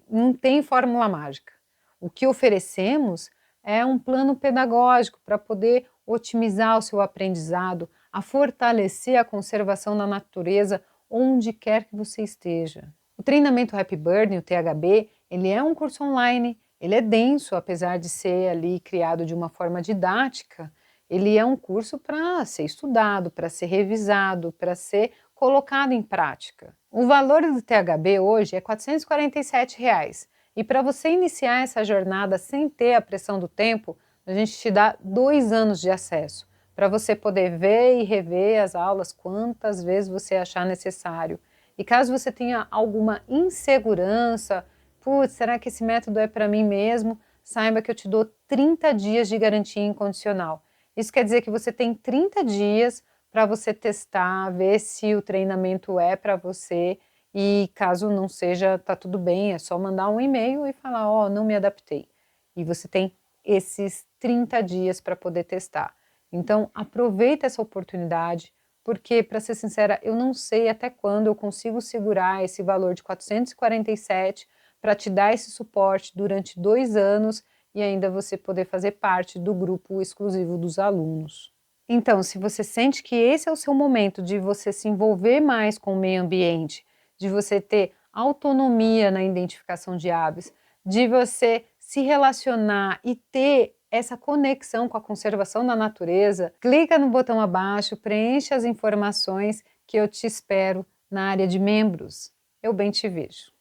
não tem fórmula mágica. O que oferecemos é um plano pedagógico para poder otimizar o seu aprendizado, a fortalecer a conservação da natureza onde quer que você esteja. O treinamento Happy Birding, o THB, ele é um curso online, ele é denso, apesar de ser ali criado de uma forma didática, ele é um curso para ser estudado, para ser revisado, para ser colocado em prática. O valor do THB hoje é R$ 447. E para você iniciar essa jornada sem ter a pressão do tempo, a gente te dá 2 anos de acesso, para você poder ver e rever as aulas quantas vezes você achar necessário. E caso você tenha alguma insegurança, putz, será que esse método é para mim mesmo? Saiba que eu te dou 30 dias de garantia incondicional. Isso quer dizer que você tem 30 dias para você testar, ver se o treinamento é para você, e caso não seja, tá tudo bem, é só mandar um e-mail e falar, ó, não me adaptei. E você tem esses 30 dias para poder testar. Então, aproveita essa oportunidade, porque, para ser sincera, eu não sei até quando eu consigo segurar esse valor de 447 para te dar esse suporte durante 2 anos e ainda você poder fazer parte do grupo exclusivo dos alunos. Então, se você sente que esse é o seu momento de você se envolver mais com o meio ambiente, de você ter autonomia na identificação de aves, de você se relacionar e ter essa conexão com a conservação da natureza, clica no botão abaixo, preencha as informações que eu te espero na área de membros. Eu bem te vejo.